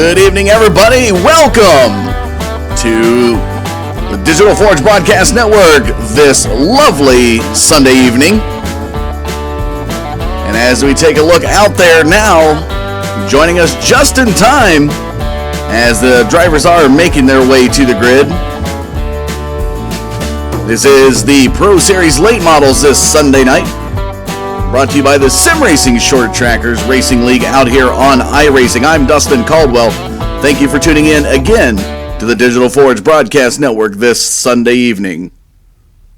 Good evening, everybody. Welcome to the Digital Forge Broadcast Network this lovely Sunday evening. And as we take a look out there now, joining us just in time as the drivers are making their way to the grid. This is the Pro Series Late Models this Sunday night. Brought to you by the Sim Racing Short Trackers Racing League out here on iRacing. I'm Dustin Caldwell. Thank you for tuning in again to the Digital Forge Broadcast Network this Sunday evening.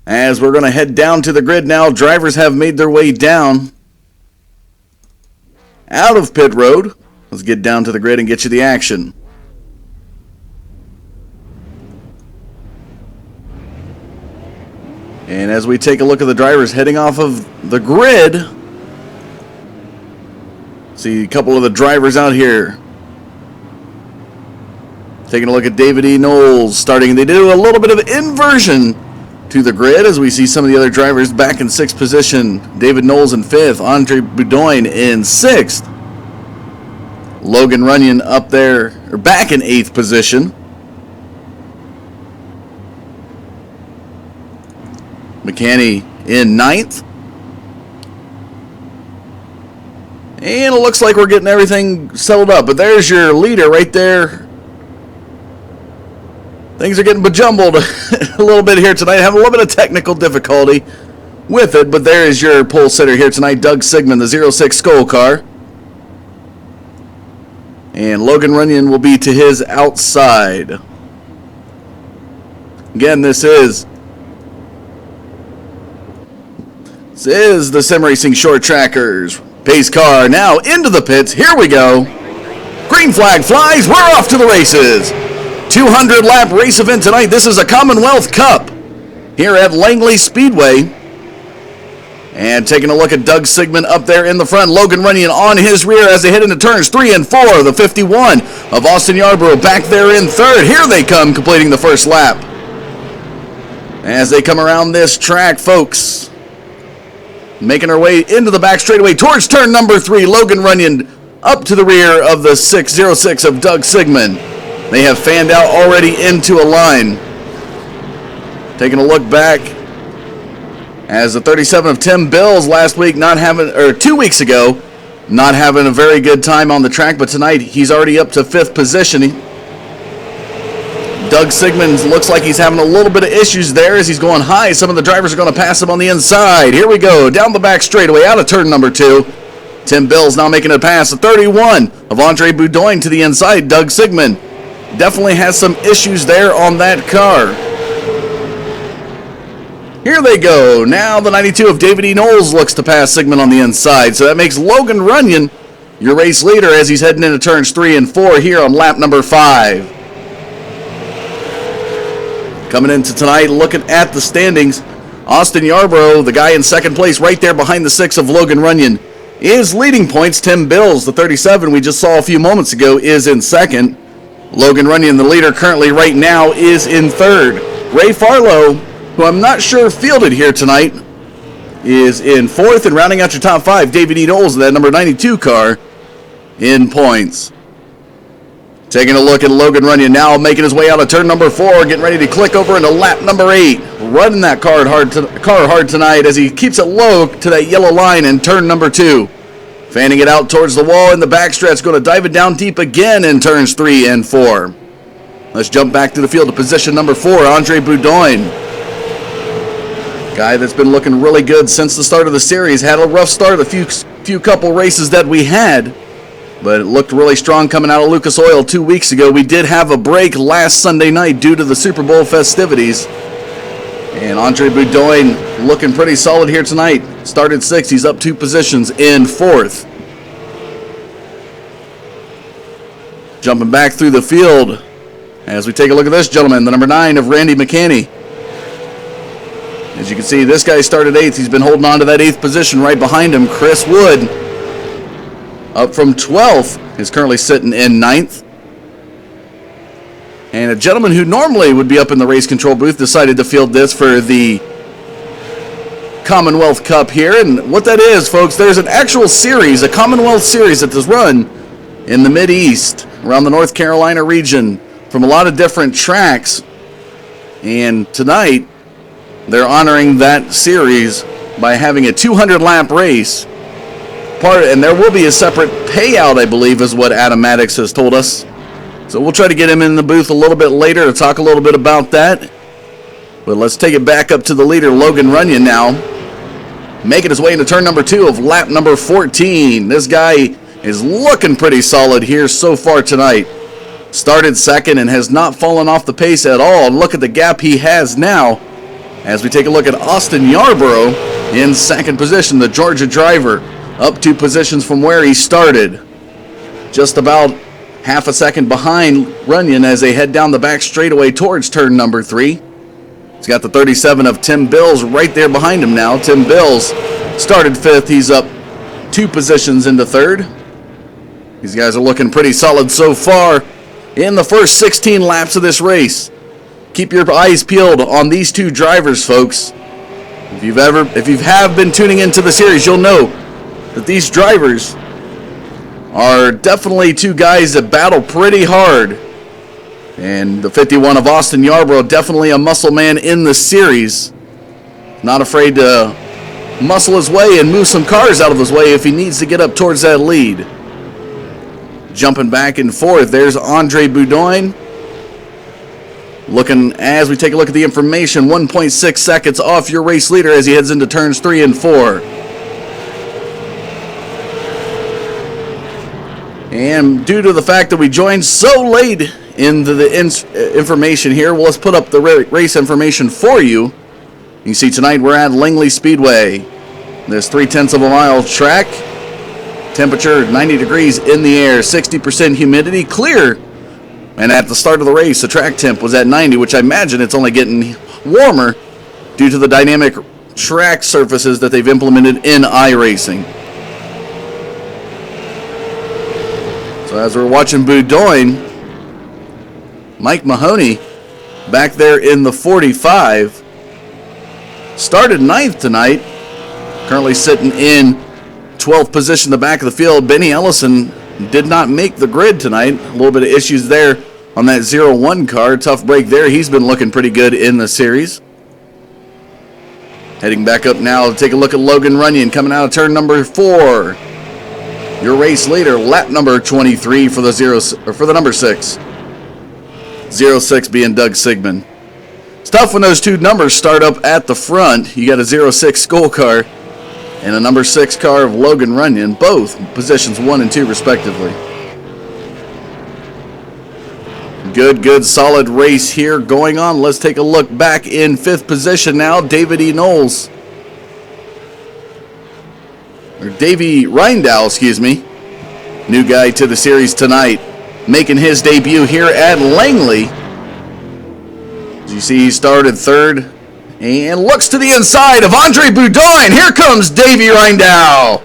As we're going to head down to the grid now, drivers have made their way down out of pit road. Let's get down to the grid and get you the action. And as we take a look at the drivers heading off of the grid, see a couple of the drivers out here. Taking a look at David E. Knowles starting. They do a little bit of inversion to the grid as we see some of the other drivers back in 6th position. David Knowles in 5th, Andre Boudoin in 6th. Logan Runyon up there, or back in 8th position. McCanney in 9th. And it looks like we're getting everything settled up. But there's your leader right there. Things are getting bejumbled a little bit here tonight. Having a little bit of technical difficulty with it. But there is your pole sitter here tonight, Doug Sigmund, the 06 Skull car. And Logan Runyon will be to his outside. Again, this is the Sim Racing Short Trackers. Pace car now into the pits. Here we go. Green flag flies. We're off to the races. 200 lap race event tonight. This is a Commonwealth Cup here at Langley Speedway. And taking a look at Doug Sigmund up there in the front. Logan Runyon on his rear as they head into turns 3 and 4. The 51 of Austin Yarborough back there in third. Here they come completing the first lap. As they come around this track, folks, making our way into the back straightaway towards turn number 3. Logan Runyon up to the rear of the 606 of Doug Sigmund. They have fanned out already into a line. Taking a look back as the 37 of Tim Bills last week 2 weeks ago, not having a very good time on the track, but tonight he's already up to 5th position. Doug Sigmund looks like he's having a little bit of issues there as he's going high. Some of the drivers are going to pass him on the inside. Here we go, down the back straightaway, out of turn number 2. Tim Bills now making a pass. The 31 of Andre Boudoin to the inside. Doug Sigmund definitely has some issues there on that car. Here they go. Now the 92 of David E. Knowles looks to pass Sigmund on the inside. So that makes Logan Runyon your race leader as he's heading into turns 3 and 4 here on lap number 5. Coming into tonight, looking at the standings, Austin Yarborough, the guy in 2nd place right there behind the 6 of Logan Runyon, is leading points. Tim Bills, the 37 we just saw a few moments ago, is in 2nd. Logan Runyon, the leader currently right now, is in 3rd. Ray Farlow, who I'm not sure fielded here tonight, is in 4th. And rounding out your top 5, David E. Knowles, that number 92 car, in points. Taking a look at Logan Runyon now, making his way out of turn number 4, getting ready to click over into lap number 8. Running that car hard tonight as he keeps it low to that yellow line in turn number 2. Fanning it out towards the wall in the backstretch, going to dive it down deep again in turns 3 and 4. Let's jump back to the field to position number 4, Andre Boudoin. Guy that's been looking really good since the start of the series. Had a rough start a few couple races that we had, but it looked really strong coming out of Lucas Oil 2 weeks ago. We did have a break last Sunday night due to the Super Bowl festivities. And Andre Boudoin looking pretty solid here tonight. Started 6th, he's up 2 positions in 4th. Jumping back through the field as we take a look at this gentleman, the number 9 of Randy McCanney. As you can see, this guy started 8th. He's been holding on to that 8th position right behind him. Chris Wood, up from 12th, is currently sitting in 9th. And a gentleman who normally would be up in the race control booth decided to field this for the Commonwealth Cup here. And what that is, folks, there's an actual series, a Commonwealth series that is run in the Mid-East around the North Carolina region from a lot of different tracks. And tonight, they're honoring that series by having a 200-lap race. And there will be a separate payout, I believe, is what Adam Maddox has told us. So we'll try to get him in the booth a little bit later to talk a little bit about that. But let's take it back up to the leader, Logan Runyon now. Making his way into turn number 2 of lap number 14. This guy is looking pretty solid here so far tonight. Started second and has not fallen off the pace at all. And look at the gap he has now as we take a look at Austin Yarborough in second position, the Georgia driver, up 2 positions from where he started. Just about half a second behind Runyon as they head down the back straightaway towards turn number 3. He's got the 37 of Tim Bills right there behind him now. Tim Bills started 5th. He's up 2 positions into 3rd. These guys are looking pretty solid so far in the first 16 laps of this race. Keep your eyes peeled on these 2 drivers, folks. If you have been tuning into the series, you'll know that these drivers are definitely 2 guys that battle pretty hard. And the 51 of Austin Yarborough, definitely a muscle man in the series. Not afraid to muscle his way and move some cars out of his way if he needs to get up towards that lead. Jumping back and forth, there's Andre Boudoin. Looking, as we take a look at the information, 1.6 seconds off your race leader as he heads into turns 3 and 4. And due to the fact that we joined so late into the information here, well, let's put up the race information for you. You can see tonight we're at Langley Speedway. This 0.3 of a mile track. Temperature 90 degrees in the air, 60% humidity, clear. And at the start of the race, the track temp was at 90, which I imagine it's only getting warmer due to the dynamic track surfaces that they've implemented in iRacing. So as we're watching Boudoin, Mike Mahoney back there in the 45 started 9th tonight, currently sitting in 12th position in the back of the field. Benny Ellison did not make the grid tonight. A little bit of issues there on that 0-1 car. Tough break there. He's been looking pretty good in the series. Heading back up now to take a look at Logan Runyon coming out of turn number 4. Your race leader, lap number 23 for the number 6. 06 being Doug Sigmund. It's tough when those 2 numbers start up at the front. You got a 06 school car and a number 6 car of Logan Runyon, both positions 1 and 2 respectively. Good, solid race here going on. Let's take a look back in 5th position now. David E. Knowles. Or Davey Rindell, excuse me. New guy to the series tonight. Making his debut here at Langley. As you see, he started 3rd. And looks to the inside of Andre Boudoin. Here comes Davey Rindell.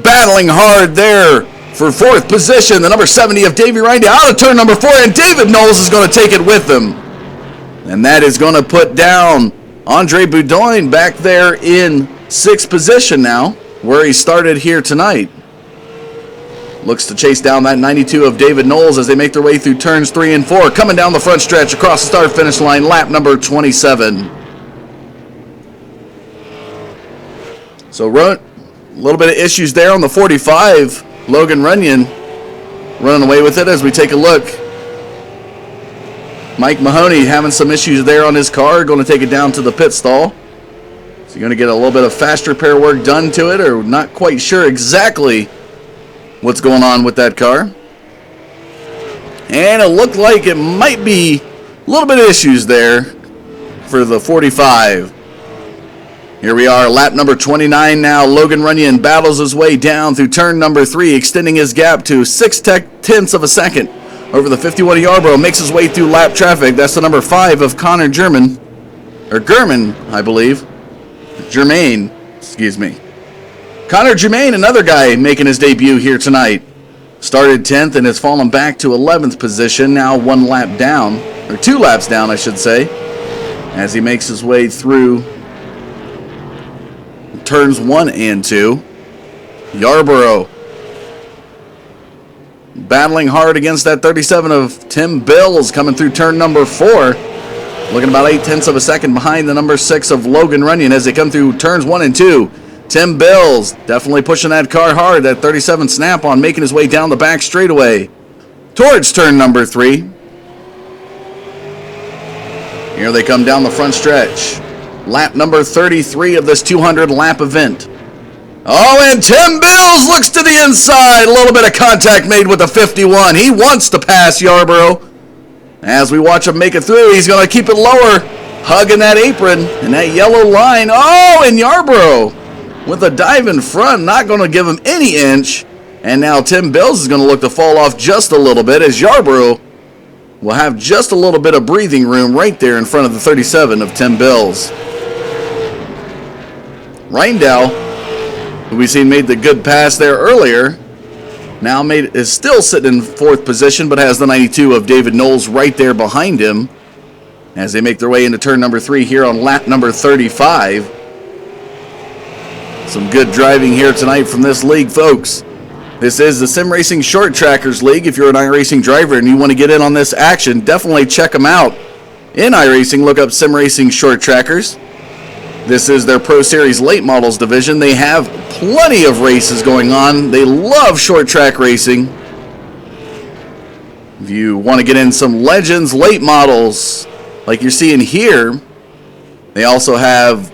Battling hard there for 4th position. The number 70 of Davey Rindell out of turn number 4. And David Knowles is going to take it with him. And that is going to put down Andre Boudoin back there in 6th position now, where he started here tonight. Looks to chase down that 92 of David Knowles as they make their way through turns 3 and 4. Coming down the front stretch across the start-finish line, lap number 27. So, a little bit of issues there on the 45. Logan Runyon running away with it as we take a look. Mike Mahoney having some issues there on his car, going to take it down to the pit stall. So you're going to get a little bit of fast repair work done to it, or not quite sure exactly what's going on with that car. And it looked like it might be a little bit of issues there for the 45. Here we are, lap number 29 now. Logan Runyon battles his way down through turn number 3, extending his gap to 0.6 of a second over the 51 of Yarborough. Makes his way through lap traffic. That's the number 5 of Connor German, I believe. Germain, excuse me. Connor Germain, another guy making his debut here tonight. Started 10th and has fallen back to 11th position, now 1 lap down, or 2 laps down, I should say, as he makes his way through turns 1 and 2. Yarborough battling hard against that 37 of Tim Bills coming through turn number 4. Looking about 0.8 of a second behind the number 6 of Logan Runyon as they come through turns 1 and 2. Tim Bills definitely pushing that car hard. That 37 Snap-on making his way down the back straightaway towards turn number 3. Here they come down the front stretch. Lap number 33 of this 200 lap event. Oh, and Tim Bills looks to the inside. A little bit of contact made with the 51. He wants to pass Yarborough. As we watch him make it through, he's going to keep it lower, hugging that apron and that yellow line. Oh, and Yarborough with a dive in front, not going to give him any inch. And now Tim Bills is going to look to fall off just a little bit as Yarborough will have just a little bit of breathing room right there in front of the 37 of Tim Bills. Reindow, who we've seen made the good pass there earlier, now is still sitting in 4th position, but has the 92 of David Knowles right there behind him as they make their way into turn number 3 here on lap number 35. Some good driving here tonight from this league, folks. This is the Sim Racing Short Trackers League. If you're an iRacing driver and you want to get in on this action, definitely check them out. In iRacing, look up Sim Racing Short Trackers. This is their Pro Series Late Models division. They have plenty of races going on. They love short track racing. If you want to get in some Legends Late Models, like you're seeing here, they also have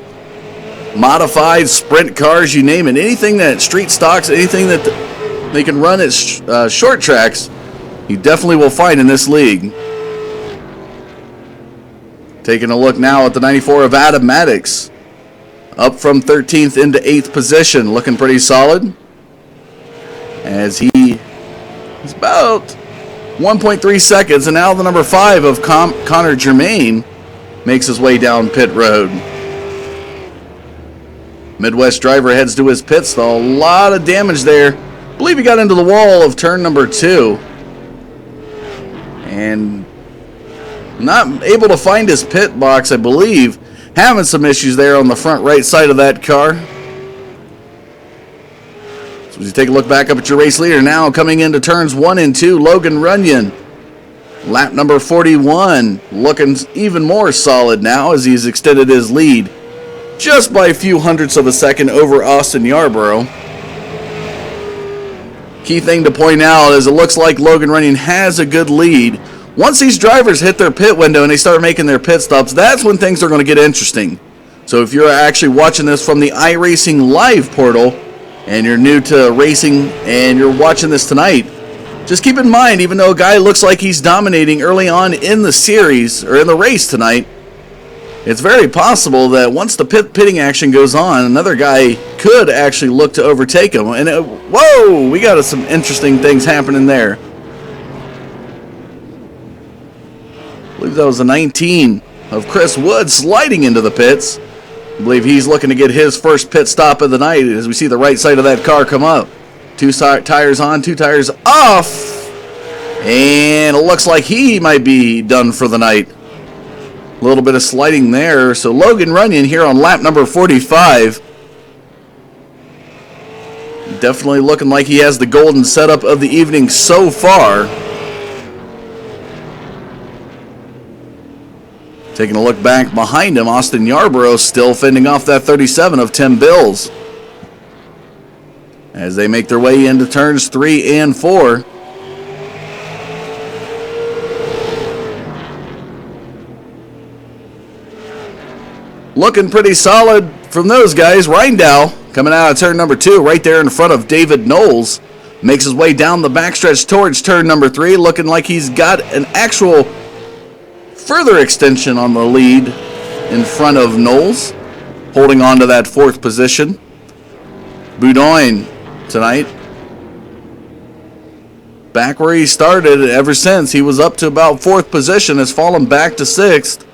modified sprint cars, you name it. Anything that street stocks, anything that they can run at short tracks, you definitely will find in this league. Taking a look now at the 94 of Adam Maddox. Up from 13th into 8th position, looking pretty solid. As he is about 1.3 seconds, and now the number 5 of Connor Germain makes his way down pit road. Midwest driver heads to his pits, though. A lot of damage there. I believe he got into the wall of turn number 2. And not able to find his pit box, I believe. Having some issues there on the front right side of that car. So as you take a look back up at your race leader now, coming into turns 1 and 2, Logan Runyon. Lap number 41, looking even more solid now as he's extended his lead just by a few hundredths of a second over Austin Yarborough. Key thing to point out is it looks like Logan Runyon has a good lead. Once these drivers hit their pit window and they start making their pit stops, that's when things are going to get interesting. So if you're actually watching this from the iRacing Live portal and you're new to racing and you're watching this tonight, just keep in mind, even though a guy looks like he's dominating early on in the series or in the race tonight, it's very possible that once the pitting action goes on, another guy could actually look to overtake him. And whoa, we got some interesting things happening there. I believe that was the 19 of Chris Wood sliding into the pits. I believe he's looking to get his first pit stop of the night as we see the right side of that car come up. 2 tires on, 2 tires off. And it looks like he might be done for the night. A little bit of sliding there. So Logan Runyon here on lap number 45. Definitely looking like he has the golden setup of the evening so far. Taking a look back behind him, Austin Yarborough still fending off that 37 of Tim Bills. As they make their way into turns 3 and 4. Looking pretty solid from those guys. Reindow coming out of turn number 2 right there in front of David Knowles. Makes his way down the backstretch towards turn number 3, looking like he's got an actual further extension on the lead in front of Knowles, holding on to that 4th position. Boudoin tonight, back where he started ever since. He was up to about 4th position, has fallen back to 6th,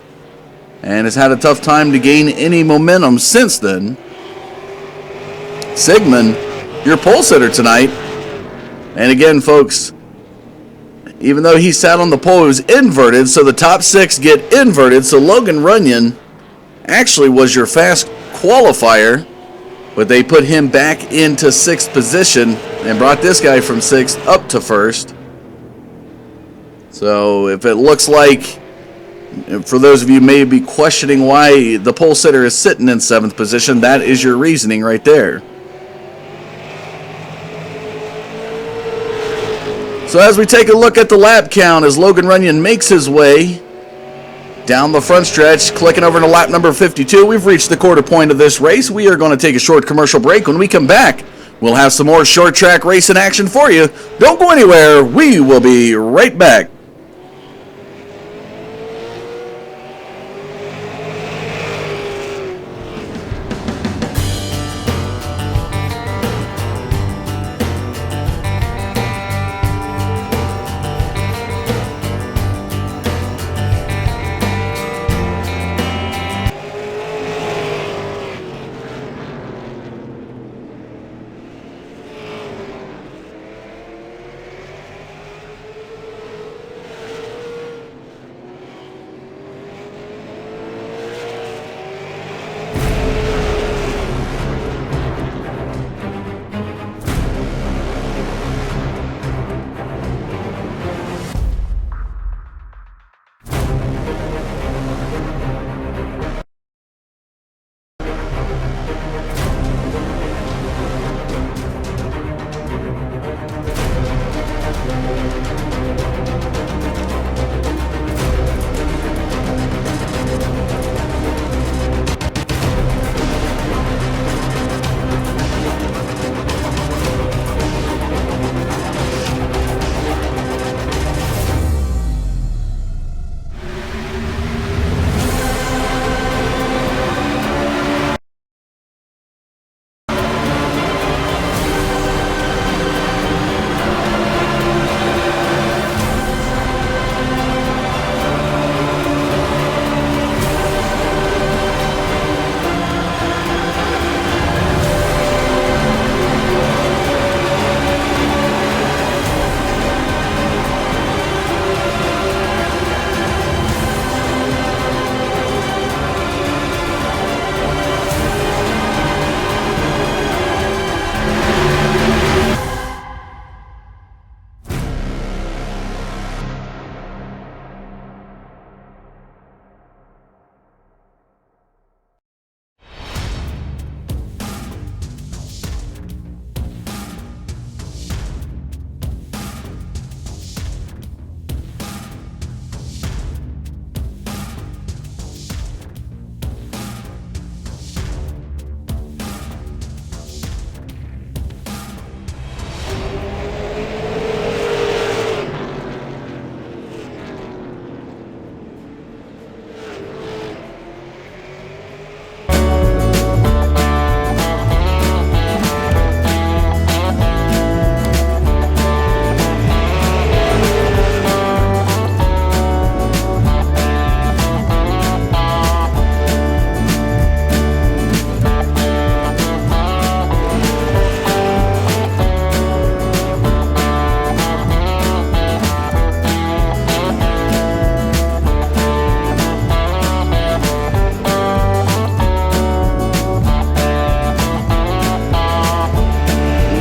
and has had a tough time to gain any momentum since then. Sigmund, your pole sitter tonight. And again, folks, even though he sat on the pole, it was inverted, so the top 6 get inverted. So Logan Runyon actually was your fast qualifier, but they put him back into 6th position and brought this guy from 6th up to 1st. So if it looks like, for those of you may be questioning why the pole sitter is sitting in 7th position, that is your reasoning right there. So as we take a look at the lap count as Logan Runyon makes his way down the front stretch, clicking over to lap number 52, we've reached the quarter point of this race. We are going to take a short commercial break. When we come back, we'll have some more short track racing action for you. Don't go anywhere. We will be right back.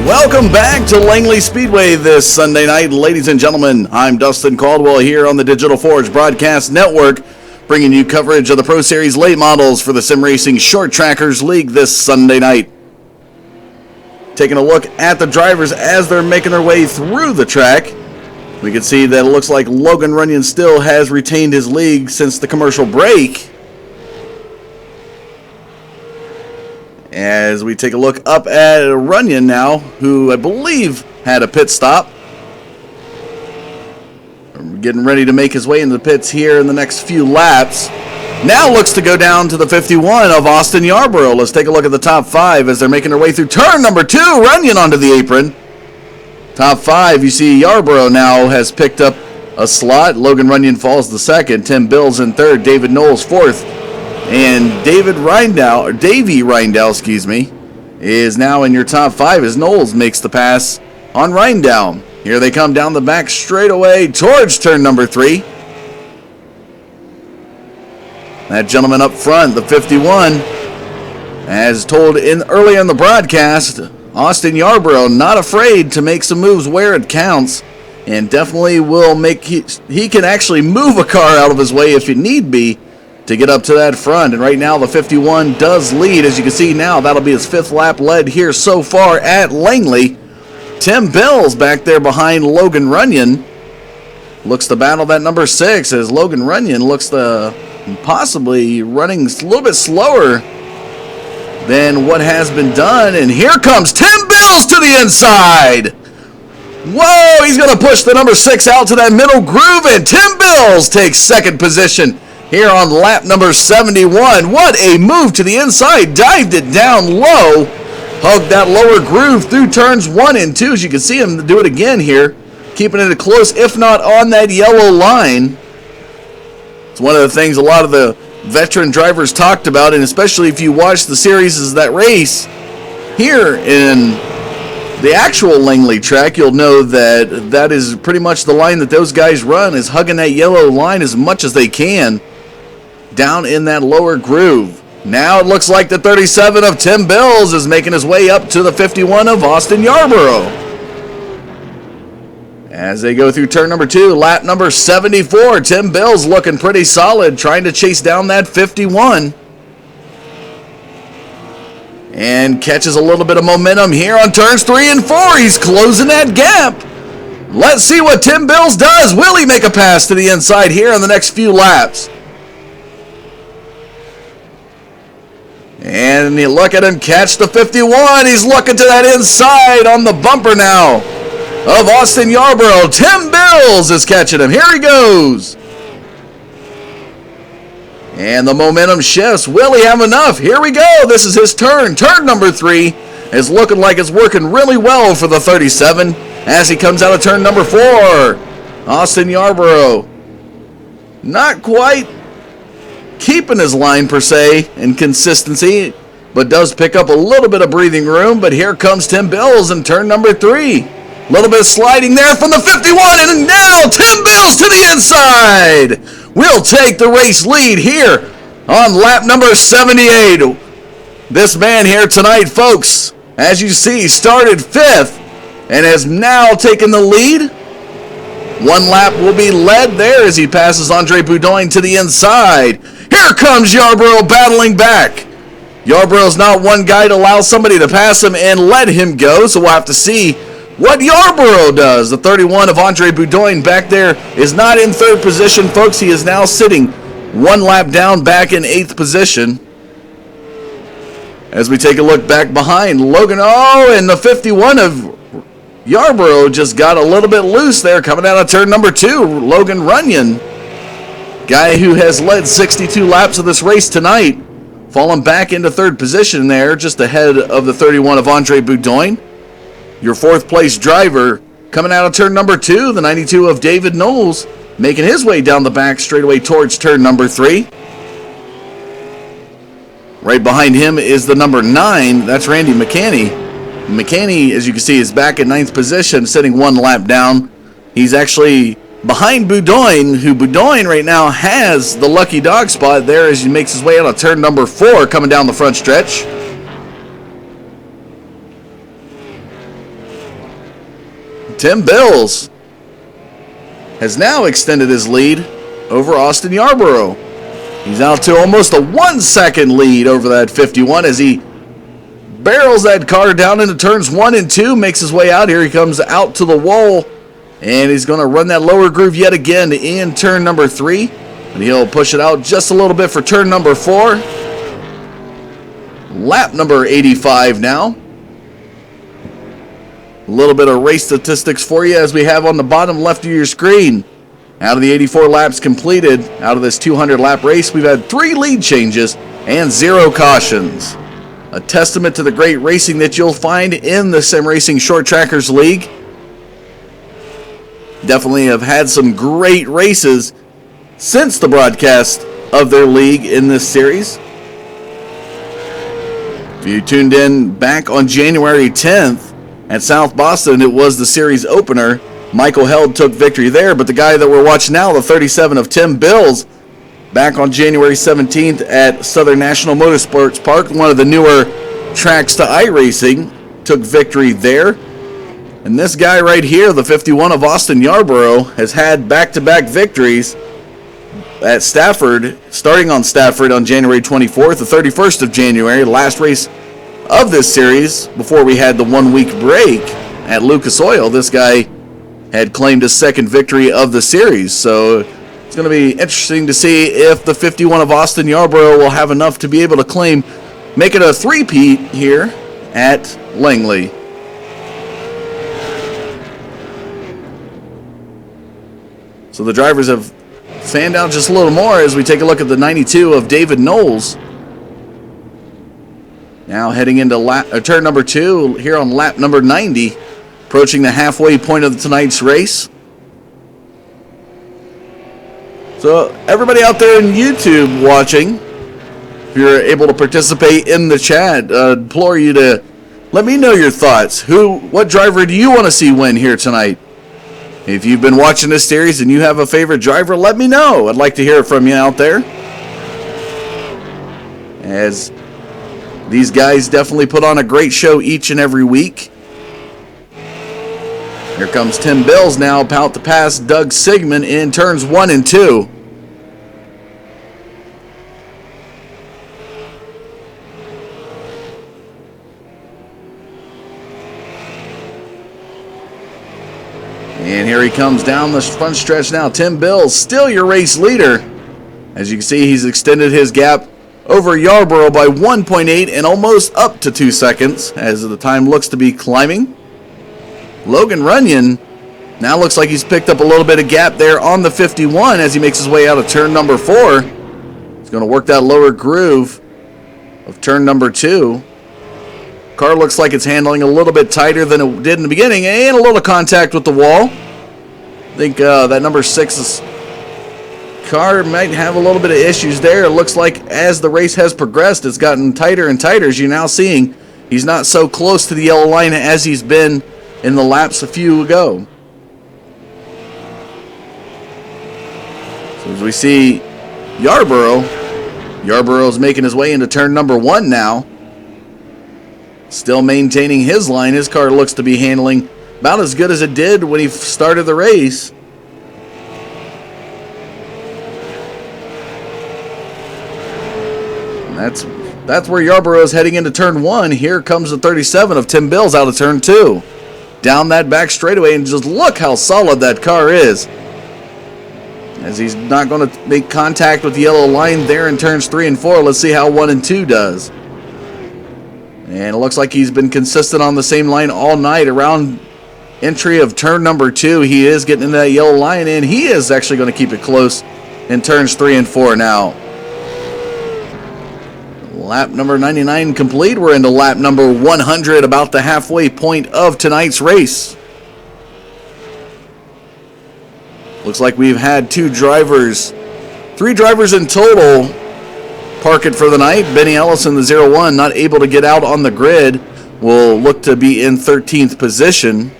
Welcome back to Langley Speedway this Sunday night. Ladies and gentlemen, I'm Dustin Caldwell here on the Digital Forge Broadcast Network, bringing you coverage of the Pro Series late models for the Sim Racing Short Trackers League this Sunday night. Taking a look at the drivers as they're making their way through the track, we can see that it looks like Logan Runyon still has retained his lead since the commercial break. As we take a look up at Runyon now, who I believe had a pit stop. Getting ready to make his way into the pits here in the next few laps. Now looks to go down to the 51 of Austin Yarborough. Let's take a look at the top 5 as they're making their way through turn number 2. Runyon onto the apron. Top 5, you see Yarborough now has picked up a slot. Logan Runyon falls to second. Tim Bills in third. David Knowles fourth. And Davy Rindell, is now in your top 5 as Knowles makes the pass on Rindell. Here they come down the back straightaway towards turn number 3. That gentleman up front, the 51, as told earlier in the broadcast, Austin Yarborough not afraid to make some moves where it counts. and definitely will make he can actually move a car out of his way if it need be to get up to that front. And right now the 51 does lead. As you can see now, that'll be his 5th lap led here so far at Langley. Tim Bills back there behind Logan Runyon looks to battle that number 6, as Logan Runyon looks to possibly running a little bit slower than what has been done. And here comes Tim Bills to the inside. Whoa, he's going to push the number 6 out to that middle groove, and Tim Bills takes 2nd position here on lap number 71. What a move to the inside. Dived it down low. Hugged that lower groove through turns 1 and 2. As you can see him do it again here. Keeping it close, if not on that yellow line. It's one of the things a lot of the veteran drivers talked about, and especially if you watch the series of that race here in the actual Langley track, you'll know that that is pretty much the line that those guys run, is hugging that yellow line as much as they can down in that lower groove. Now it looks like the 37 of Tim Bills is making his way up to the 51 of Austin Yarborough. As they go through turn number 2, lap number 74, Tim Bills looking pretty solid, trying to chase down that 51. And catches a little bit of momentum here on turns 3 and 4. He's closing that gap. Let's see what Tim Bills does. Will he make a pass to the inside here in the next few laps? And you look at him catch the 51. He's looking to that inside on the bumper now of Austin Yarborough. Tim Bills is catching him. Here he goes. And the momentum shifts. Will he have enough? Here we go. This is his turn. Turn number 3 is looking like it's working really well for the 37 as he comes out of turn number 4. Austin Yarborough not quite keeping his line per se in consistency, but does pick up a little bit of breathing room. But here comes Tim Bills in turn number 3. A little bit of sliding there from the 51, and now Tim Bills to the inside. Will take the race lead here on lap number 78. This man here tonight, folks, as you see, started 5th and has now taken the lead. 1 lap will be led there as he passes Andre Boudoin to the inside. Here comes Yarborough battling back. Yarborough's not one guy to allow somebody to pass him and let him go, so we'll have to see what Yarborough does. The 31 of Andre Boudoin back there is not in 3rd position, folks. He is now sitting 1 lap down back in 8th position. As we take a look back behind, Logan, and the 51 of Yarborough just got a little bit loose there coming out of turn number 2. Logan Runyon, guy who has led 62 laps of this race tonight, falling back into 3rd position there, just ahead of the 31 of Andre Boudoin. Your 4th place driver coming out of turn number 2, the 92 of David Knowles, making his way down the back straightaway towards turn number 3. Right behind him is the number 9, that's Randy McCanney. McCanney, as you can see, is back in 9th position, sitting 1 lap down. He's actually behind Boudoin, who Boudoin right now has the lucky dog spot there as he makes his way out of turn number 4, coming down the front stretch. Tim Bills has now extended his lead over Austin Yarborough. He's out to almost a 1-second lead over that 51 as he barrels that car down into turns 1 and 2, makes his way out here. He comes out to the wall, and he's going to run that lower groove yet again in turn number 3. And he'll push it out just a little bit for turn number 4. Lap number 85 now. A little bit of race statistics for you as we have on the bottom left of your screen. Out of the 84 laps completed, out of this 200-lap race, we've had 3 lead changes and 0 cautions. A testament to the great racing that you'll find in the Sim Racing Short Trackers League. Definitely have had some great races since the broadcast of their league in this series. If you tuned in back on January 10th, at South Boston, it was the series opener. Michael Held took victory there, but the guy that we're watching now, the 37 of Tim Bills, back on January 17th at Southern National Motorsports Park, one of the newer tracks to iRacing, took victory there. And this guy right here, the 51 of Austin Yarborough, has had back-to-back victories at Stafford, starting on Stafford on January 24th, the 31st of January, last race of this series before we had the 1 week break at Lucas Oil. This guy had claimed his second victory of the series. So it's going to be interesting to see if the 51 of Austin Yarborough will have enough to be able to make it a three-peat here at Langley. So the drivers have fanned out just a little more as we take a look at the 92 of David Knowles. Now heading into turn number 2 here on lap number 90, approaching the halfway point of tonight's race. So everybody out there in YouTube watching, if you're able to participate in the chat, implore you to let me know your thoughts. What driver do you want to see win here tonight? If you've been watching this series and you have a favorite driver, let me know. I'd like to hear from you out there, as these guys definitely put on a great show each and every week. Here comes Tim Bills now, about to pass Doug Sigmund in turns 1 and 2. And here he comes down the front stretch now. Tim Bills, still your race leader. As you can see, he's extended his gap over Yarborough by 1.8 and almost up to 2 seconds as the time looks to be climbing. Logan Runyon now looks like he's picked up a little bit of gap there on the 51 as he makes his way out of turn number 4. He's going to work that lower groove of turn number 2. Car looks like it's handling a little bit tighter than it did in the beginning, and a little contact with the wall. I think that number 6's car might have a little bit of issues there. It looks like as the race has progressed, it's gotten tighter and tighter, as you're now seeing. He's not so close to the yellow line as he's been in the laps a few ago. So as we see Yarborough's making his way into turn number 1 now. Still maintaining his line. His car looks to be handling about as good as it did when he started the race. And that's where Yarborough is heading into turn 1. Here comes the 37 of Tim Bills out of turn 2. Down that back straightaway, and just look how solid that car is. As he's not going to make contact with the yellow line there in turns 3 and 4. Let's see how 1 and 2 does. And it looks like he's been consistent on the same line all night. Around entry of turn number 2, he is getting into that yellow line, and he is actually going to keep it close in turns 3 and 4 now. Lap number 99 complete. We're into lap number 100, about the halfway point of tonight's race. Looks like we've had 3 drivers in total park it for the night. Benny Ellison, the 01, not able to get out on the grid, will look to be in 13th position.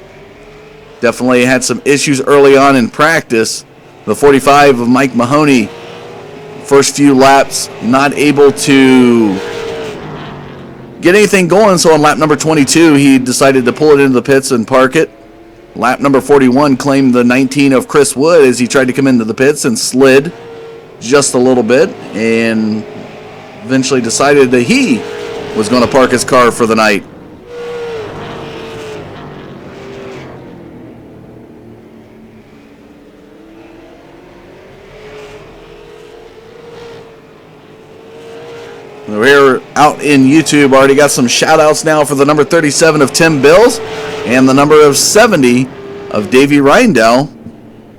Definitely had some issues early on in practice. The 45 of Mike Mahoney, first few laps, not able to get anything going, so on lap number 22, he decided to pull it into the pits and park it. Lap number 41 claimed the 19 of Chris Wood as he tried to come into the pits and slid just a little bit, and eventually decided that he was going to park his car for the night. We're out in YouTube. Already got some shout outs now for the number 37 of Tim Bills and the number of 70 of Davey Reindell.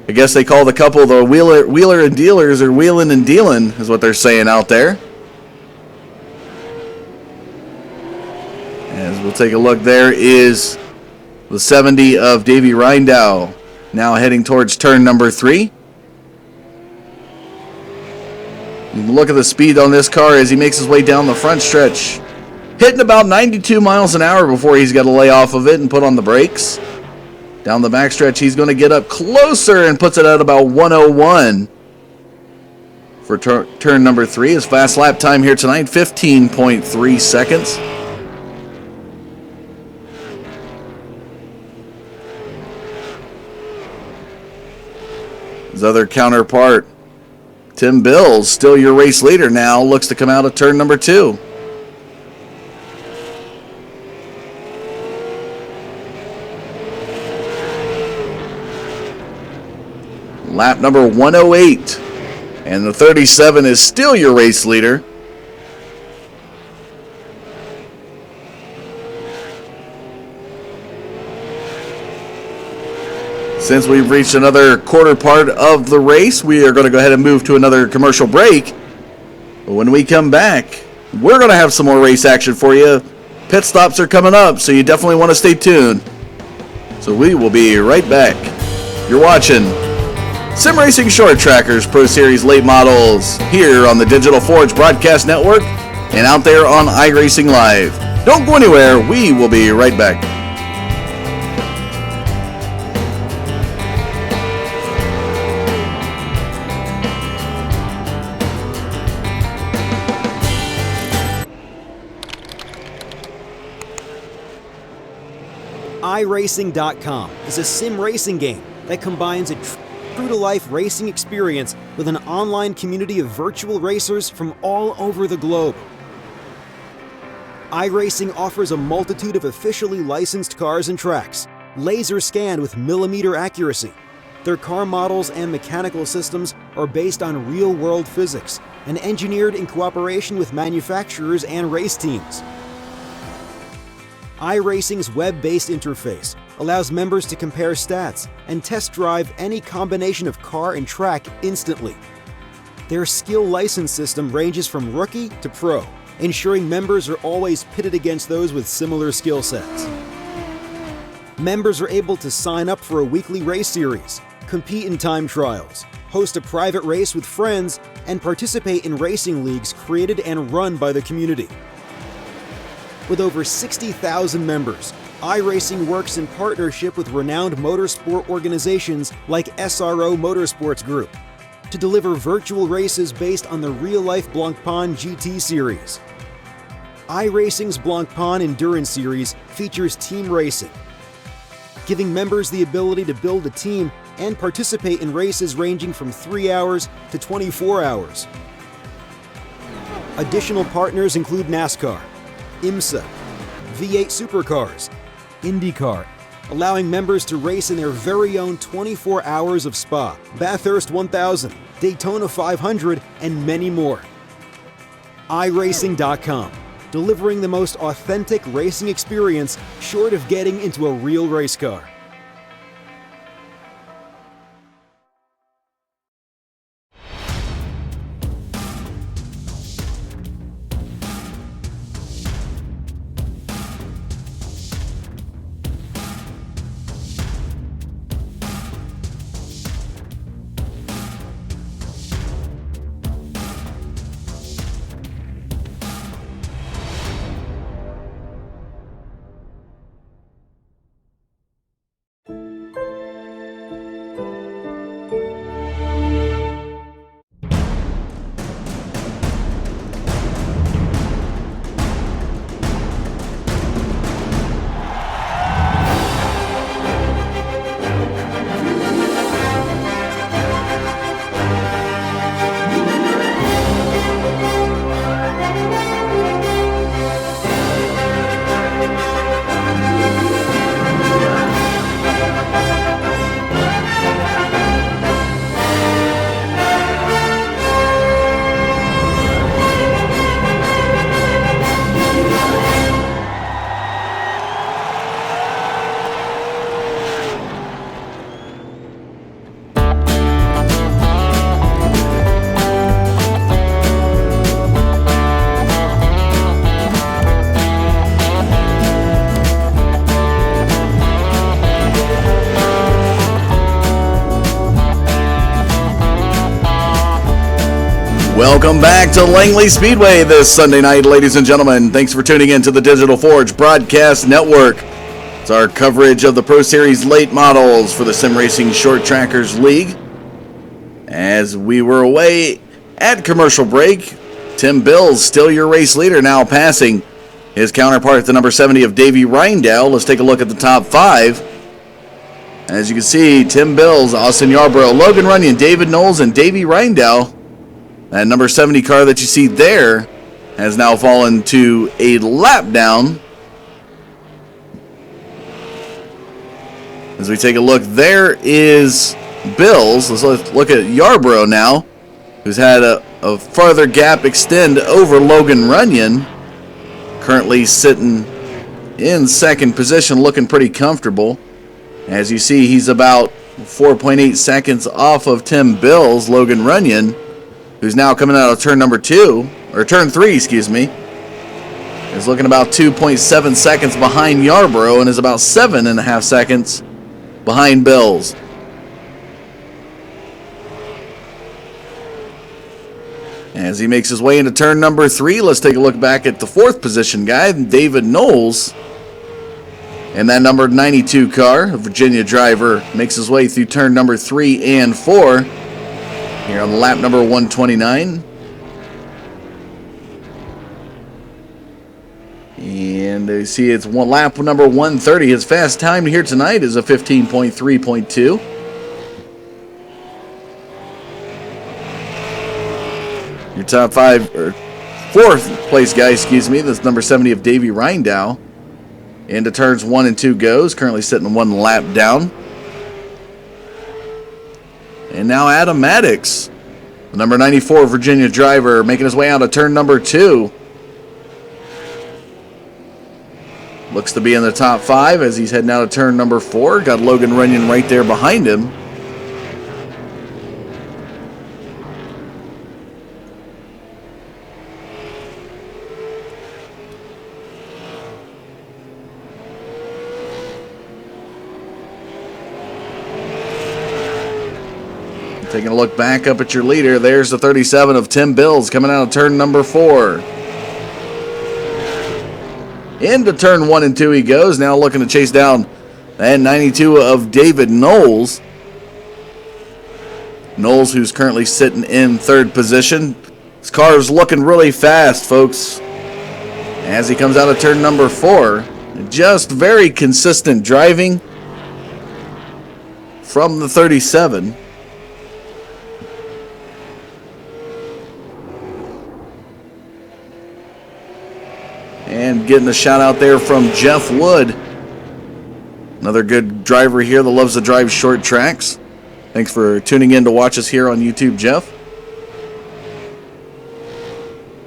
I guess they call the couple the Wheeler and Dealers, or Wheelin' and Dealin' is what they're saying out there. As we'll take a look, there is the 70 of Davey Reindell, now heading towards turn number 3. Look at the speed on this car as he makes his way down the front stretch. Hitting about 92 miles an hour before he's got to lay off of it and put on the brakes. Down the back stretch, he's going to get up closer and puts it at about 101 for turn number 3. His fast lap time here tonight, 15.3 seconds. His other counterpart, Tim Bills, still your race leader now, looks to come out of turn number 2. Lap number 108. And the 37 is still your race leader. Since we've reached another quarter part of the race, we are going to go ahead and move to another commercial break. When we come back, we're going to have some more race action for you. Pit stops are coming up, so you definitely want to stay tuned. So we will be right back. You're watching Sim Racing Short Trackers Pro Series Late Models here on the Digital Forge Broadcast Network and out there on iRacing Live. Don't go anywhere. We will be right back. iRacing.com is a sim racing game that combines a true-to-life racing experience with an online community of virtual racers from all over the globe. iRacing offers a multitude of officially licensed cars and tracks, laser scanned with millimeter accuracy. Their car models and mechanical systems are based on real-world physics and engineered in cooperation with manufacturers and race teams. iRacing's web-based interface allows members to compare stats and test drive any combination of car and track instantly. Their skill license system ranges from rookie to pro, ensuring members are always pitted against those with similar skill sets. Members are able to sign up for a weekly race series, compete in time trials, host a private race with friends, and participate in racing leagues created and run by the community. With over 60,000 members, iRacing works in partnership with renowned motorsport organizations like SRO Motorsports Group to deliver virtual races based on the real-life Blancpain GT series. iRacing's Blancpain Endurance Series features team racing, giving members the ability to build a team and participate in races ranging from 3 hours to 24 hours. Additional partners include NASCAR, IMSA, V8 Supercars, IndyCar, allowing members to race in their very own 24 hours of Spa, Bathurst 1000, Daytona 500, and many more. iRacing.com, delivering the most authentic racing experience short of getting into a real race car. Welcome back to Langley Speedway this Sunday night, ladies and gentlemen. Thanks for tuning in to the Digital Forge Broadcast Network. It's our coverage of the Pro Series late models for the Sim Racing Short Trackers League. As we were away at commercial break, Tim Bills, still your race leader, now passing his counterpart at the number 70 of Davey Rindell. Let's take a look at the top 5. As you can see, Tim Bills, Austin Yarborough, Logan Runyon, David Knowles, and Davey Reindow. That number 70 car that you see there has now fallen to a lap down. As we take a look, there is Bills. Let's look at Yarborough now, who's had a farther gap extend over Logan Runyon. Currently sitting in second position, looking pretty comfortable. As you see, he's about 4.8 seconds off of Tim Bills. Logan Runyon, who's now coming out of turn turn 3, excuse me, is looking about 2.7 seconds behind Yarborough and is about 7.5 seconds behind Bills. As he makes his way into turn number 3, let's take a look back at the 4th position guy, David Knowles. And that number 92 car, a Virginia driver, makes his way through turn number 3 and 4 here on lap number 129. And you see it's lap number 130. His fast time here tonight is a 15.3.2. Your top 5, or 4th place guy, excuse me, that's number 70 of Davey Reindow. Into turns 1 and 2 goes, currently sitting 1 lap down. And now Adam Maddox, the number 94 Virginia driver, making his way out of turn number 2. Looks to be in the top 5 as he's heading out of turn number 4. Got Logan Runyon right there behind him. Taking a look back up at your leader, there's the 37 of Tim Bills coming out of turn number 4. Into turn 1 and 2 he goes, now looking to chase down that 92 of David Knowles. Knowles, who's currently sitting in 3rd position. This car is looking really fast, folks, as he comes out of turn number 4. Just very consistent driving from the 37. And getting a shout out there from Jeff Wood. Another good driver here that loves to drive short tracks. Thanks for tuning in to watch us here on YouTube, Jeff.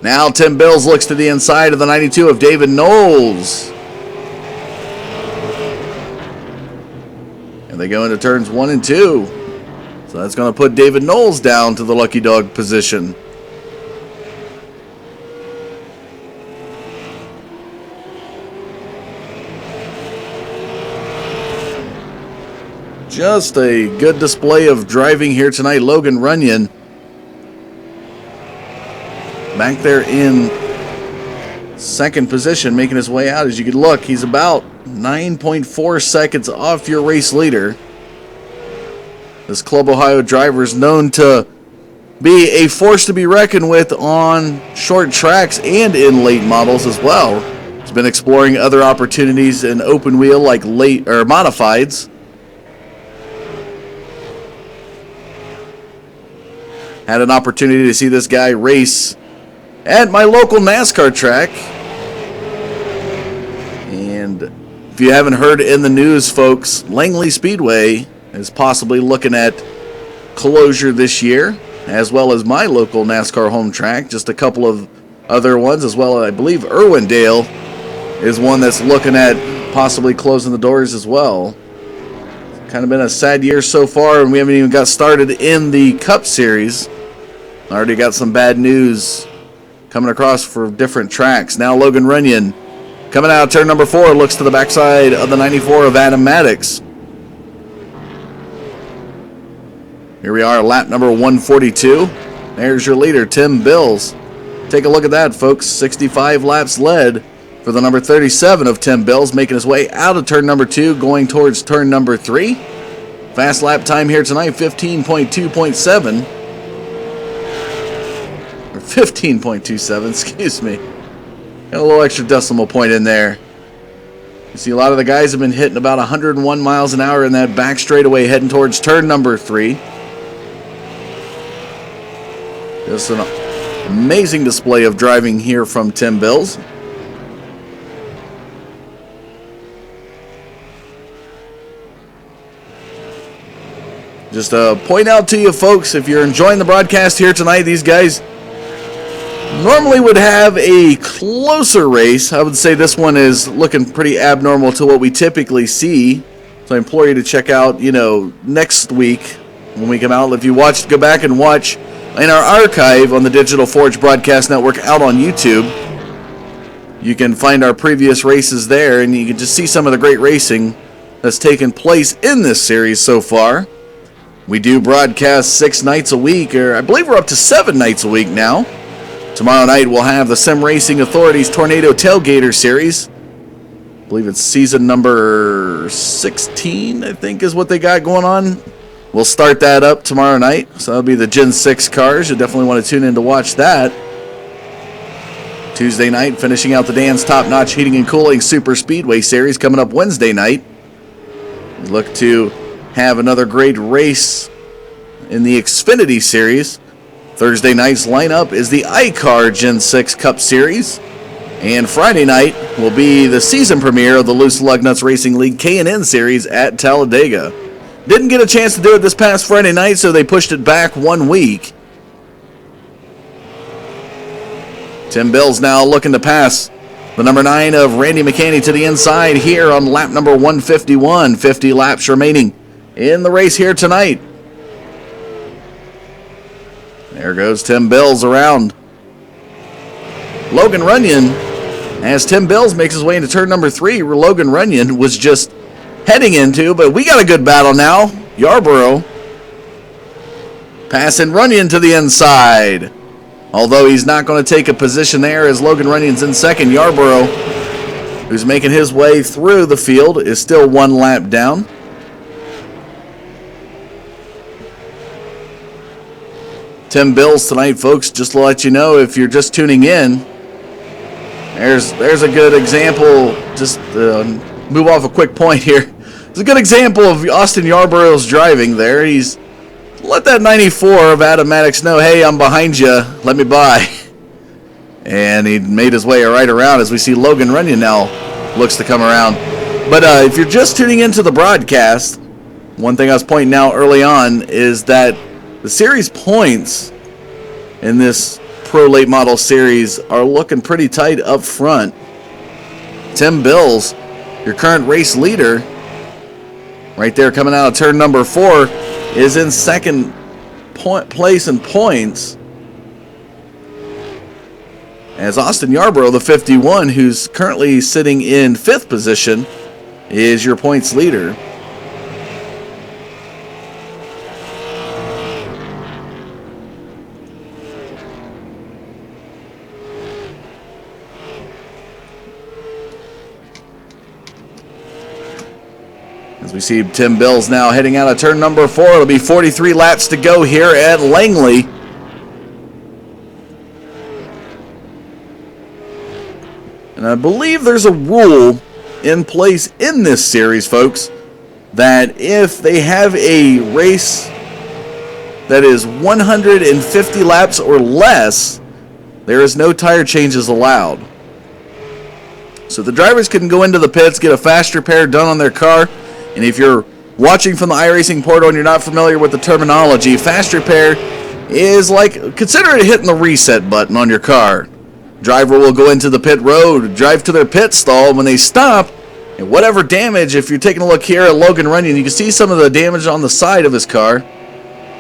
Now Tim Bills looks to the inside of the 92 of David Knowles. And they go into turns 1 and 2. So that's going to put David Knowles down to the lucky dog position. Just a good display of driving here tonight. Logan Runyon back there in 2nd position, making his way out. As you can look, he's about 9.4 seconds off your race leader. This Club Ohio driver is known to be a force to be reckoned with on short tracks and in late models as well. He's been exploring other opportunities in open wheel like late or modifieds. Had an opportunity to see this guy race at my local NASCAR track. And if you haven't heard in the news, folks, Langley Speedway is possibly looking at closure this year, as well as my local NASCAR home track. Just a couple of other ones, as well as I believe Irwindale is one that's looking at possibly closing the doors as well. Kind of been a sad year so far, and we haven't even got started in the Cup Series. Already got some bad news coming across for different tracks. Now Logan Runyon coming out of turn number 4, looks to the backside of the 94 of Adam Maddox. Here we are, lap number 142. There's your leader, Tim Bills. Take a look at that, folks. 65 laps led for the number 37 of Tim Bills, making his way out of turn number 2, going towards turn number 3. Fast lap time here tonight, 15.2.7. Or 15.27, excuse me. Got a little extra decimal point in there. You see a lot of the guys have been hitting about 101 miles an hour in that back straightaway heading towards turn number 3. Just an amazing display of driving here from Tim Bills. Just point out to you folks, if you're enjoying the broadcast here tonight, these guys normally would have a closer race. I would say this one is looking pretty abnormal to what we typically see. So I implore you to check out, next week when we come out. If you go back and watch in our archive on the Digital Forge Broadcast Network out on YouTube, you can find our previous races there, and you can just see some of the great racing that's taken place in this series so far. We do broadcast 6 nights a week, or I believe we're up to 7 nights a week now. Tomorrow night we'll have the Sim Racing Authority's Tornado Tailgater Series. I believe it's season number 16, I think is what they got going on. We'll start that up tomorrow night. So that'll be the Gen 6 cars. You'll definitely want to tune in to watch that. Tuesday night, finishing out the Dan's Top Notch Heating and Cooling Super Speedway Series coming up Wednesday night. We look to have another great race in the Xfinity Series. Thursday night's lineup is the iCar Gen 6 Cup Series. And Friday night will be the season premiere of the Loose Lug Nuts Racing League K&N Series at Talladega. Didn't get a chance to do it this past Friday night, so they pushed it back 1 week. Tim Bills now looking to pass the number 9 of Randy McCanny to the inside here on lap number 151. 50 laps remaining in the race here tonight. There goes Tim Bills around Logan Runyon as Tim Bills makes his way into turn number 3, where Logan Runyon was just heading into, but we got a good battle now. Yarborough passing Runyon to the inside. Although he's not going to take a position there as Logan Runyon's in second. Yarborough, who's making his way through the field, is still 1 lap down. Tim Bills tonight, folks, just to let you know, if you're just tuning in, there's a good example. Just move off a quick point here. It's a good example of Austin Yarborough's driving there. He's let that 94 of Adam Maddox know, hey, I'm behind you, let me by. And he made his way right around as we see Logan Runyon now looks to come around. But if you're just tuning into the broadcast, one thing I was pointing out early on is that the series points in this Pro Late Model Series are looking pretty tight up front. Tim Bills, your current race leader, right there coming out of turn number 4, is in second place in points. As Austin Yarborough, the 51, who's currently sitting in 5th position, is your points leader. As we see Tim Bills now heading out of turn number 4. It'll be 43 laps to go here at Langley. And I believe there's a rule in place in this series, folks, that if they have a race that is 150 laps or less, there is no tire changes allowed. So the drivers can go into the pits, get a fast repair done on their car. And if you're watching from the iRacing portal and you're not familiar with the terminology, fast repair is like, consider it hitting the reset button on your car. Driver will go into the pit road, drive to their pit stall. When they stop, and whatever damage, if you're taking a look here at Logan Runyon, you can see some of the damage on the side of his car.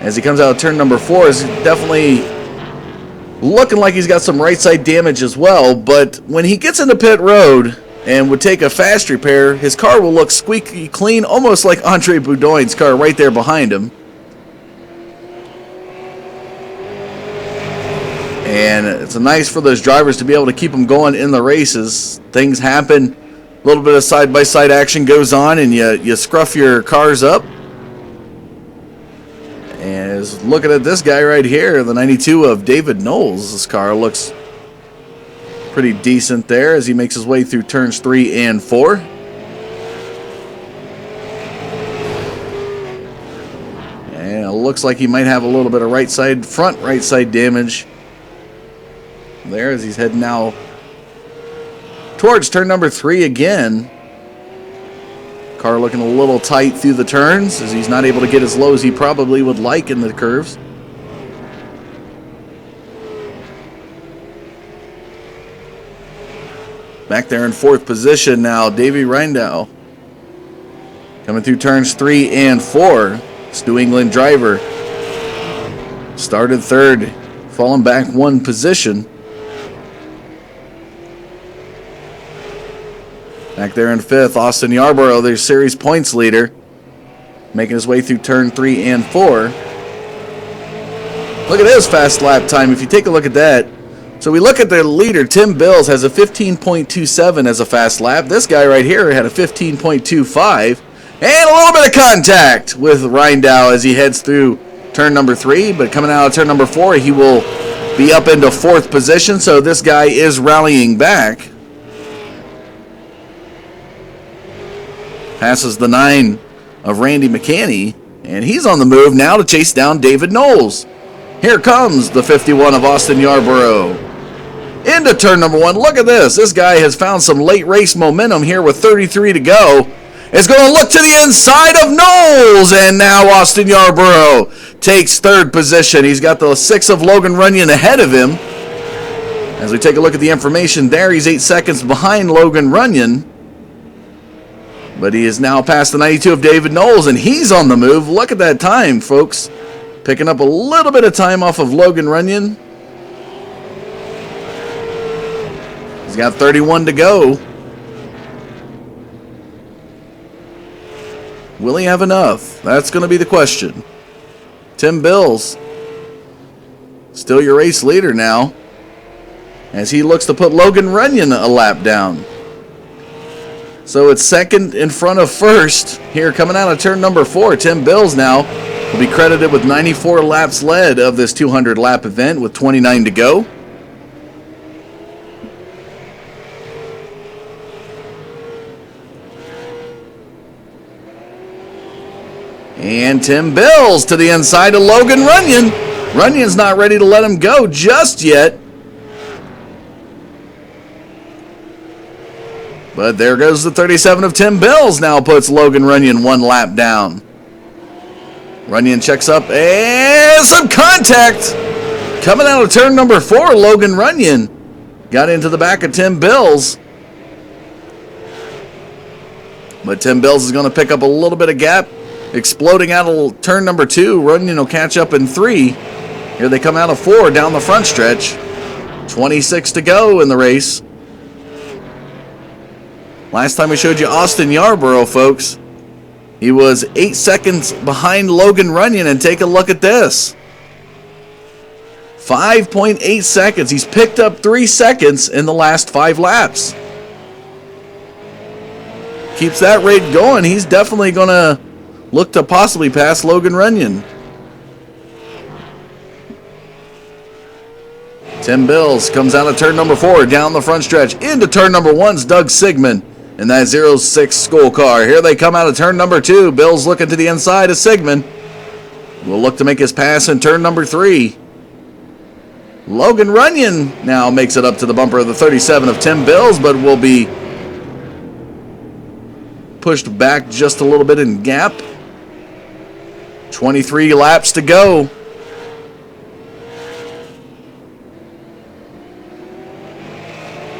As he comes out of turn number 4, is definitely looking like he's got some right side damage as well. But when he gets into pit road and would take a fast repair, his car will look squeaky clean, almost like Andre Boudouin's car right there behind him. And it's nice for those drivers to be able to keep them going in the races. Things happen, a little bit of side-by-side action goes on, and you scruff your cars up. And is looking at this guy right here, the 92 of David Knowles. This car looks pretty decent there as he makes his way through turns 3 and 4. looks like he might have a little bit of front right side damage there as he's heading now towards turn number 3 again. Car looking a little tight through the turns as he's not able to get as low as he probably would like in the curves. Back there in 4th position now, Davey Reindow. Coming through turns 3 and 4. This New England driver started 3rd, falling back 1 position. Back there in 5th, Austin Yarborough, their series points leader, making his way through turn 3 and 4. Look at his fast lap time. If you take a look at that, so we look at the leader, Tim Bills has a 15.27 as a fast lap. This guy right here had a 15.25. And a little bit of contact with Reindow as he heads through turn number 3. But coming out of turn number 4, he will be up into 4th position. So this guy is rallying back. Passes the 9 of Randy McCanny. And he's on the move now to chase down David Knowles. Here comes the 51 of Austin Yarborough. Into turn number 1. Look at this. This guy has found some late race momentum here with 33 to go. Is going to look to the inside of Knowles. And now Austin Yarborough takes 3rd position. He's got the 6 of Logan Runyon ahead of him. As we take a look at the information there, he's 8 seconds behind Logan Runyon. But he is now past the 92 of David Knowles, and he's on the move. Look at that time, folks. Picking up a little bit of time off of Logan Runyon. He's got 31 to go. Will he have enough? That's going to be the question. Tim Bills, still your race leader now, as he looks to put Logan Runyon a lap down. So it's 2nd in front of 1st here coming out of turn number 4. Tim Bills now will be credited with 94 laps led of this 200 lap event with 29 to go. And Tim Bills to the inside of Logan Runyon. Runyon's not ready to let him go just yet. But there goes the 37 of Tim Bills. Now puts Logan Runyon 1 lap down. Runyon checks up and some contact. Coming out of turn number 4, Logan Runyon got into the back of Tim Bills. But Tim Bills is going to pick up a little bit of gap. Exploding out of turn number 2. Runyon will catch up in 3. Here they come out of 4 down the front stretch. 26 to go in the race. Last time we showed you Austin Yarborough, folks, he was 8 seconds behind Logan Runyon, and take a look at this. 5.8 seconds. He's picked up 3 seconds in the last 5 laps. Keeps that rate going. He's definitely going to look to possibly pass Logan Runyon. Tim Bills comes out of turn number 4 down the front stretch. Into turn number 1's Doug Sigmund in that 06 school car. Here they come out of turn number 2. Bills looking to the inside of Sigmund. Will look to make his pass in turn number 3. Logan Runyon now makes it up to the bumper of the 37 of Tim Bills, but will be pushed back just a little bit in gap. 23 laps to go.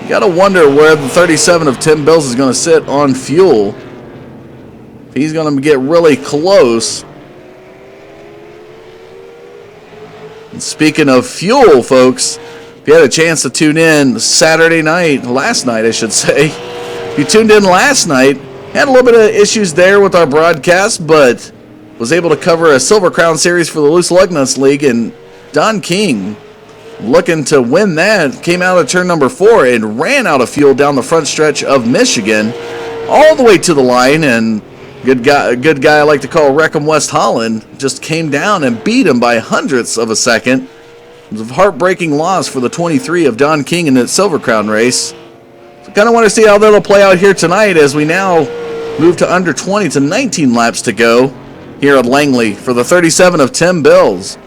You got to wonder where the 37 of Tim Bills is going to sit on fuel. If he's going to get really close. And speaking of fuel, folks, if you had a chance to tune in last night, I should say. If you tuned in last night, had a little bit of issues there with our broadcast, but was able to cover a Silver Crown Series for the Loose Lug Nuts League, and Don King, looking to win that, came out of turn number 4 and ran out of fuel down the front stretch of Michigan, all the way to the line, and a good guy I like to call Wreckham West Holland just came down and beat him by hundredths of a second. It was a heartbreaking loss for the 23 of Don King in the Silver Crown race. So kind of want to see how that'll play out here tonight as we now move to under 20 to 19 laps to go. here at Langley for the 37 of Tim Bills.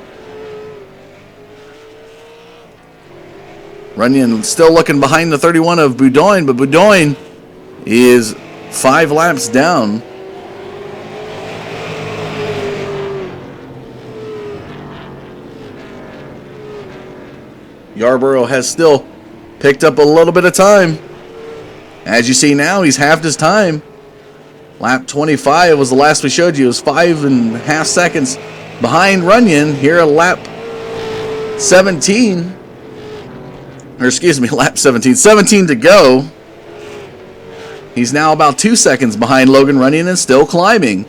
Runyon still looking behind the 31 of Boudoin, but Boudoin is 5 laps down. Yarborough has still picked up a little bit of time. As you see now, he's halved his time. Lap 25 was the last we showed you. It was 5.5 seconds behind Runyon here at lap 17. Or excuse me, lap 17. 17 to go. He's now about 2 seconds behind Logan Runyon and still climbing.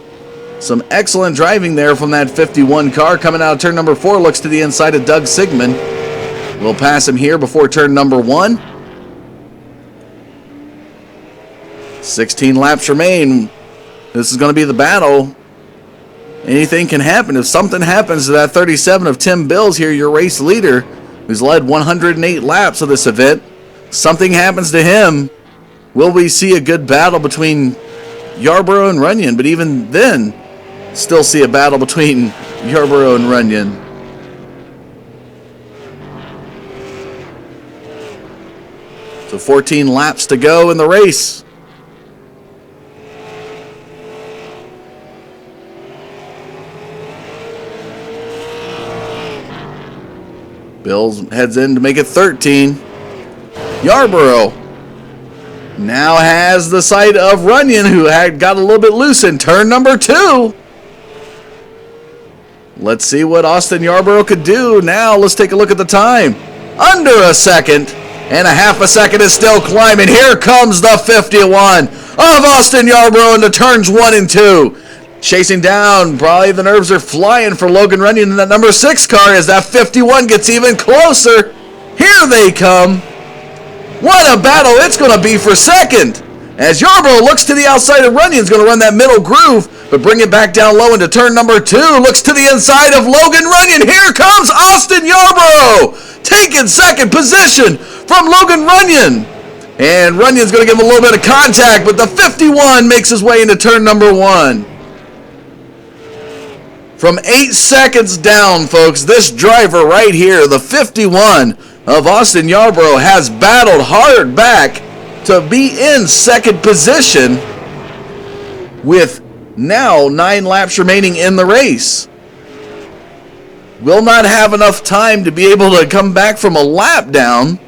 Some excellent driving there from that 51 car. Coming out of turn number 4, looks to the inside of Doug Sigmund. We'll pass him here before turn number 1. 16 laps remain. This is going to be the battle. Anything can happen. If something happens to that 37 of Tim Bills here, your race leader, who's led 108 laps of this event, something happens to him, will we see a good battle between Yarborough and Runyon? But even then, still see a battle between Yarborough and Runyon. So 14 laps to go in the race. Bills heads in to make it 13. Yarborough now has the sight of Runyon, who had got a little bit loose in turn number 2. Let's see what Austin Yarborough could do. Now let's take a look at the time. Under a second. And a half a second is still climbing. Here comes the 51 of Austin Yarborough into turns 1 and 2. Chasing down, probably the nerves are flying for Logan Runyon in that number 6 car as that 51 gets even closer. Here they come. What a battle it's going to be for second. As Yarborough looks to the outside of Runyon's going to run that middle groove, but bring it back down low into turn number 2. Looks to the inside of Logan Runyon. Here comes Austin Yarborough, taking second position from Logan Runyon. And Runyon's going to give him a little bit of contact, but the 51 makes his way into turn number 1. From 8 seconds down, folks, this driver right here, the 51 of Austin Yarborough, has battled hard back to be in second position with now 9 laps remaining in the race. Will not have enough time to be able to come back from a lap down,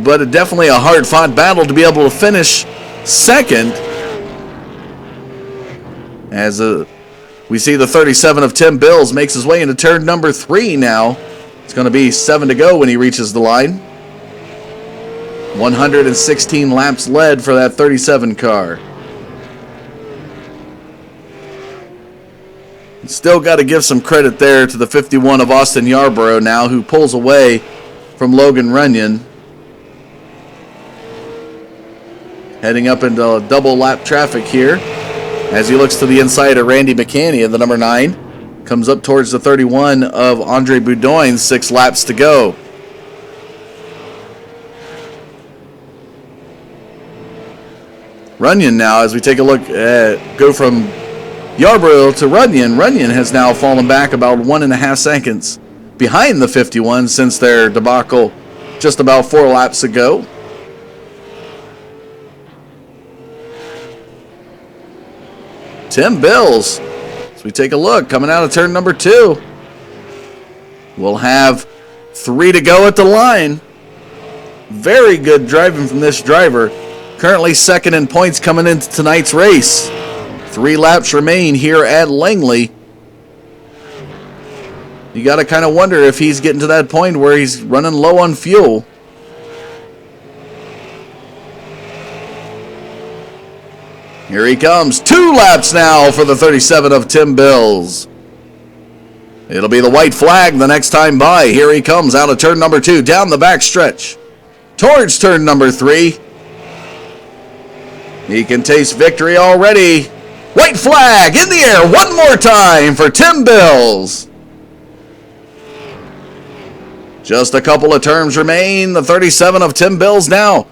but definitely a hard-fought battle to be able to finish second. As we see the 37 of Tim Bills makes his way into turn number 3 now. It's going to be 7 to go when he reaches the line. 116 laps led for that 37 car. Still got to give some credit there to the 51 of Austin Yarborough now, who pulls away from Logan Runyon. Heading up into double lap traffic here as he looks to the inside of Randy McCanny in the number 9. Comes up towards the 31 of Andre Boudoin, 6 laps to go. Runyon now, as we take a look at, go from Yarborough to Runyon. Runyon has now fallen back about 1.5 seconds behind the 51 since their debacle just about 4 laps ago. Tim Bills, as we take a look, coming out of turn number 2. We'll have 3 to go at the line. Very good driving from this driver. Currently second in points coming into tonight's race. 3 laps remain here at Langley. You got to kind of wonder if he's getting to that point where he's running low on fuel. Here he comes. 2 laps now for the 37 of Tim Bills. It'll be the white flag the next time by. Here he comes out of turn number 2, down the back stretch towards turn number 3. He can taste victory already. White flag in the air one more time for Tim Bills. Just a couple of turns remain. The 37 of Tim Bills now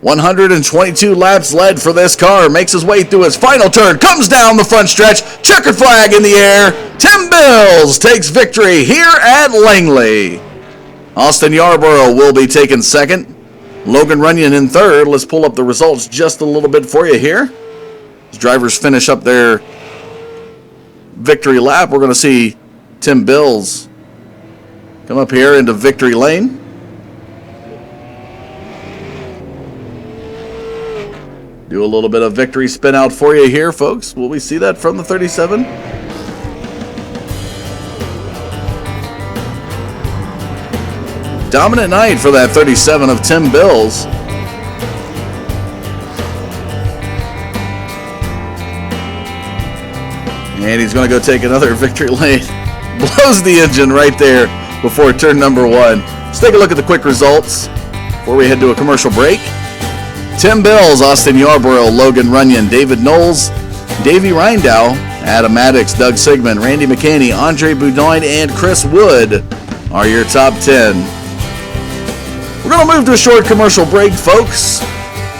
122 laps led for this car. Makes his way through his final turn. Comes down the front stretch. Checkered flag in the air. Tim Bills takes victory here at Langley. Austin Yarborough will be taking second. Logan Runyon in third. Let's pull up the results just a little bit for you here. As drivers finish up their victory lap, we're going to see Tim Bills come up here into victory lane. Do a little bit of victory spin out for you here, folks. Will we see that from the 37? Dominant night for that 37 of Tim Bills. And he's going to go take another victory lane. Blows the engine right there before turn number 1. Let's take a look at the quick results before we head to a commercial break. Tim Bills, Austin Yarborough, Logan Runyon, David Knowles, Davey Reindow, Adam Maddox, Doug Sigmund, Randy McCaney, Andre Boudoin, and Chris Wood are your top 10. We're going to move to a short commercial break, folks.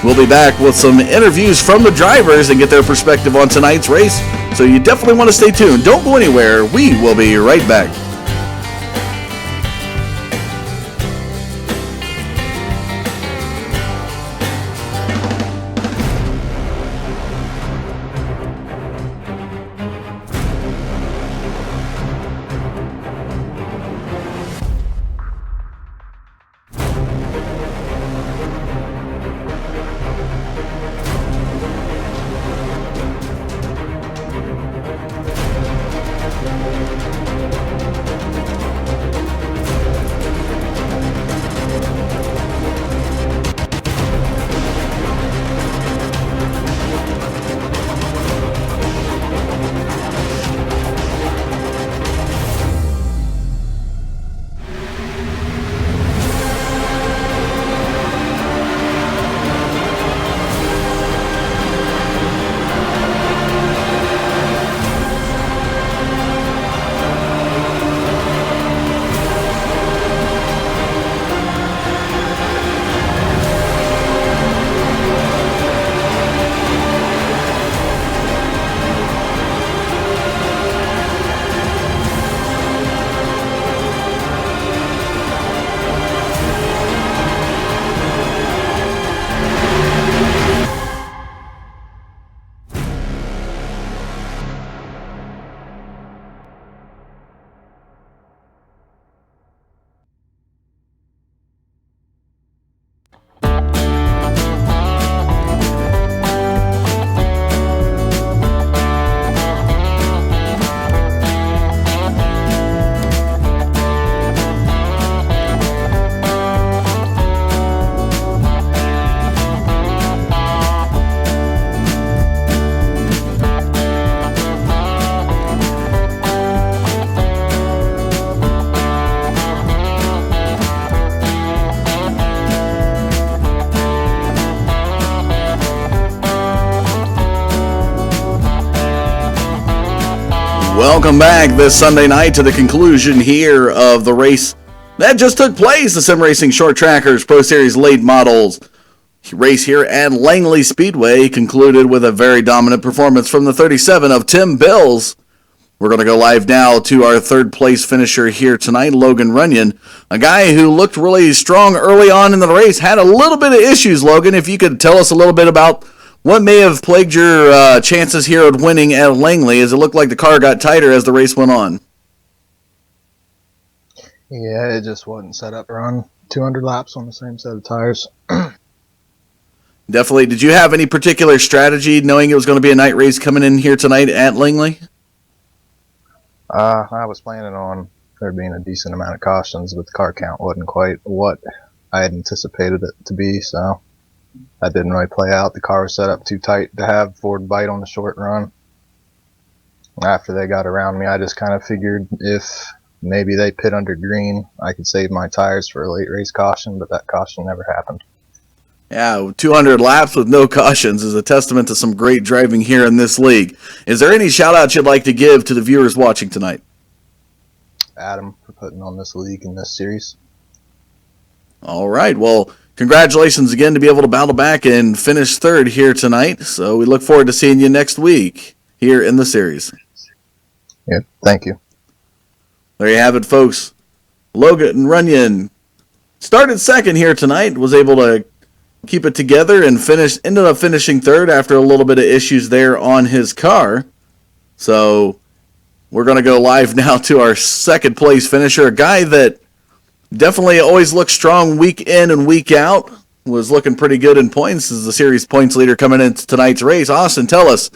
We'll be back with some interviews from the drivers and get their perspective on tonight's race, so you definitely want to stay tuned. Don't go anywhere. We will be right back. Welcome back this Sunday night to the conclusion here of the race that just took place. The Sim Racing Short Trackers Pro Series Late Models race here at Langley Speedway concluded with a very dominant performance from the 37 of Tim Bills. We're going to go live now to our third place finisher here tonight, Logan Runyon, a guy who looked really strong early on in the race, had a little bit of issues. Logan, if you could tell us a little bit about what may have plagued your chances here at winning at Langley, as it looked like the car got tighter as the race went on. Yeah, it just wasn't set up to run 200 laps on the same set of tires. Definitely. Did you have any particular strategy knowing it was going to be a night race coming in here tonight at Langley? I was planning on there being a decent amount of cautions, but the car count wasn't quite what I had anticipated it to be, so that didn't really play out. The car was set up too tight to have Ford bite on the short run. After they got around me, I just kind of figured if maybe they pit under green, I could save my tires for a late race caution, but that caution never happened. Yeah, 200 laps with no cautions is a testament to some great driving here in this league. Is there any shout-outs you'd like to give to the viewers watching tonight? Adam for putting on this league in this series. All right, well, Congratulations again to be able to battle back and finish third here tonight. So we look forward to seeing you next week here in the series. Yeah, thank you. There you have it, folks. Logan Runyon started second here tonight, was able to keep it together and ended up finishing third after a little bit of issues there on his car. So we're going to go live now to our second place finisher, a guy that definitely always looks strong week in and week out, was looking pretty good in points as the series points leader coming into tonight's race. Austin, tell us,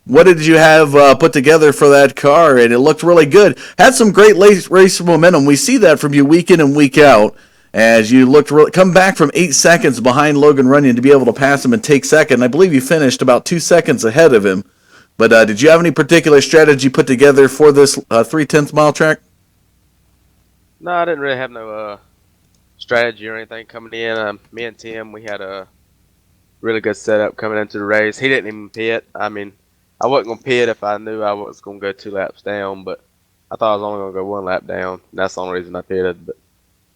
what did you have put together for that car? And it looked really good. Had some great race momentum. We see that from you week in and week out as you come back from 8 seconds behind Logan Runyon to be able to pass him and take second. I believe you finished about 2 seconds ahead of him. But did you have any particular strategy put together for this 3/10 mile track? No, I didn't really have no strategy or anything coming in. Me and Tim, we had a really good setup coming into the race. He didn't even pit. I mean, I wasn't going to pit if I knew I was going to go 2 laps down, but I thought I was only going to go 1 lap down. And that's the only reason I pitted, but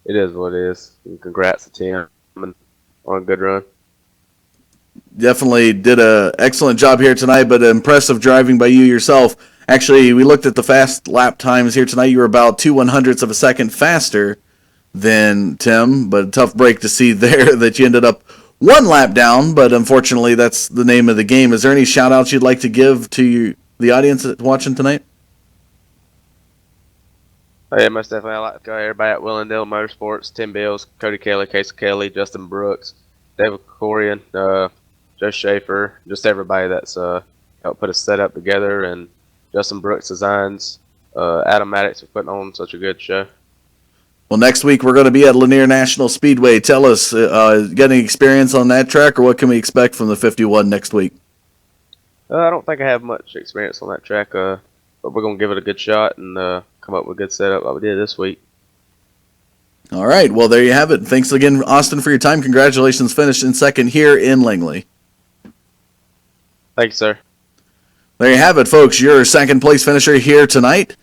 it is what it is. And congrats to Tim on a good run. Definitely did an excellent job here tonight, but impressive driving by you yourself. Actually, we looked at the fast lap times here tonight. You were about 2/100ths of a second faster than Tim, but a tough break to see there that you ended up 1 lap down, but unfortunately that's the name of the game. Is there any shout-outs you'd like to give to the audience that's watching tonight? Oh, yeah, most definitely. I'd like to go everybody at Willendale Motorsports, Tim Bills, Cody Kelly, Casey Kelly, Justin Brooks, David Corian, Joe Schaefer, just everybody that's helped put a setup together, and Justin Brooks Designs, Adam Maddox for putting on such a good show. Well, next week we're going to be at Lanier National Speedway. Tell us, got any experience on that track, or what can we expect from the 51 next week? I don't think I have much experience on that track, but we're going to give it a good shot and come up with a good setup like we did this week. All right, well, there you have it. Thanks again, Austin, for your time. Congratulations, finishing second here in Langley. Thank you, sir. There you have it, folks. Your second place finisher here tonight.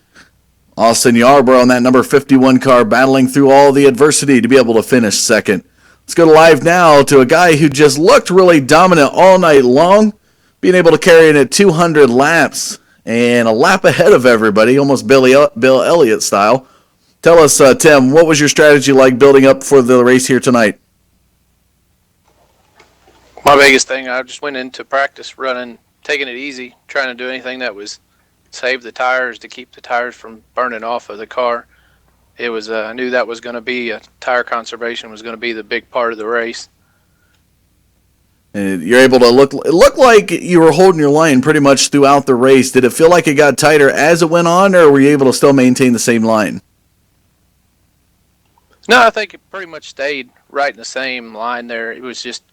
Austin Yarborough on that number 51 car, battling through all the adversity to be able to finish second. Let's go live now to a guy who just looked really dominant all night long, being able to carry in at 200 laps and a lap ahead of everybody, almost Bill Elliott style. Tell us, Tim, what was your strategy like building up for the race here tonight? My biggest thing, I just went into practice running, taking it easy, trying to do anything that was save the tires, to keep the tires from burning off of the car. It was I knew that was going to be tire conservation was going to be the big part of the race. And you're able to it looked like you were holding your line pretty much throughout the race. Did it feel like it got tighter as it went on, or were you able to still maintain the same line? No, I think it pretty much stayed right in the same line there. It was just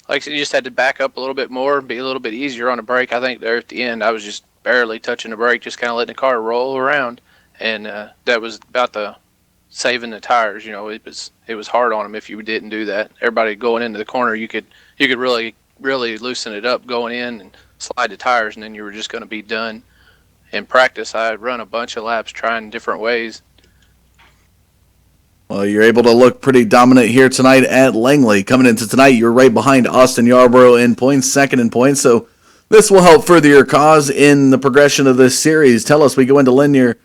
like you just had to back up a little bit more, be a little bit easier on the brake. I think there at the end I was just barely touching the brake, just kind of letting the car roll around, and that was about the saving the tires. You know, it was hard on them if you didn't do that. Everybody going into the corner, you could really loosen it up going in and slide the tires, and then you were just going to be done. In practice, I run a bunch of laps trying different ways. Well, you're able to look pretty dominant here tonight at Langley. Coming into tonight, you're right behind Austin Yarborough in points, second in points. So this will help further your cause in the progression of this series. Tell us, we go into Lanier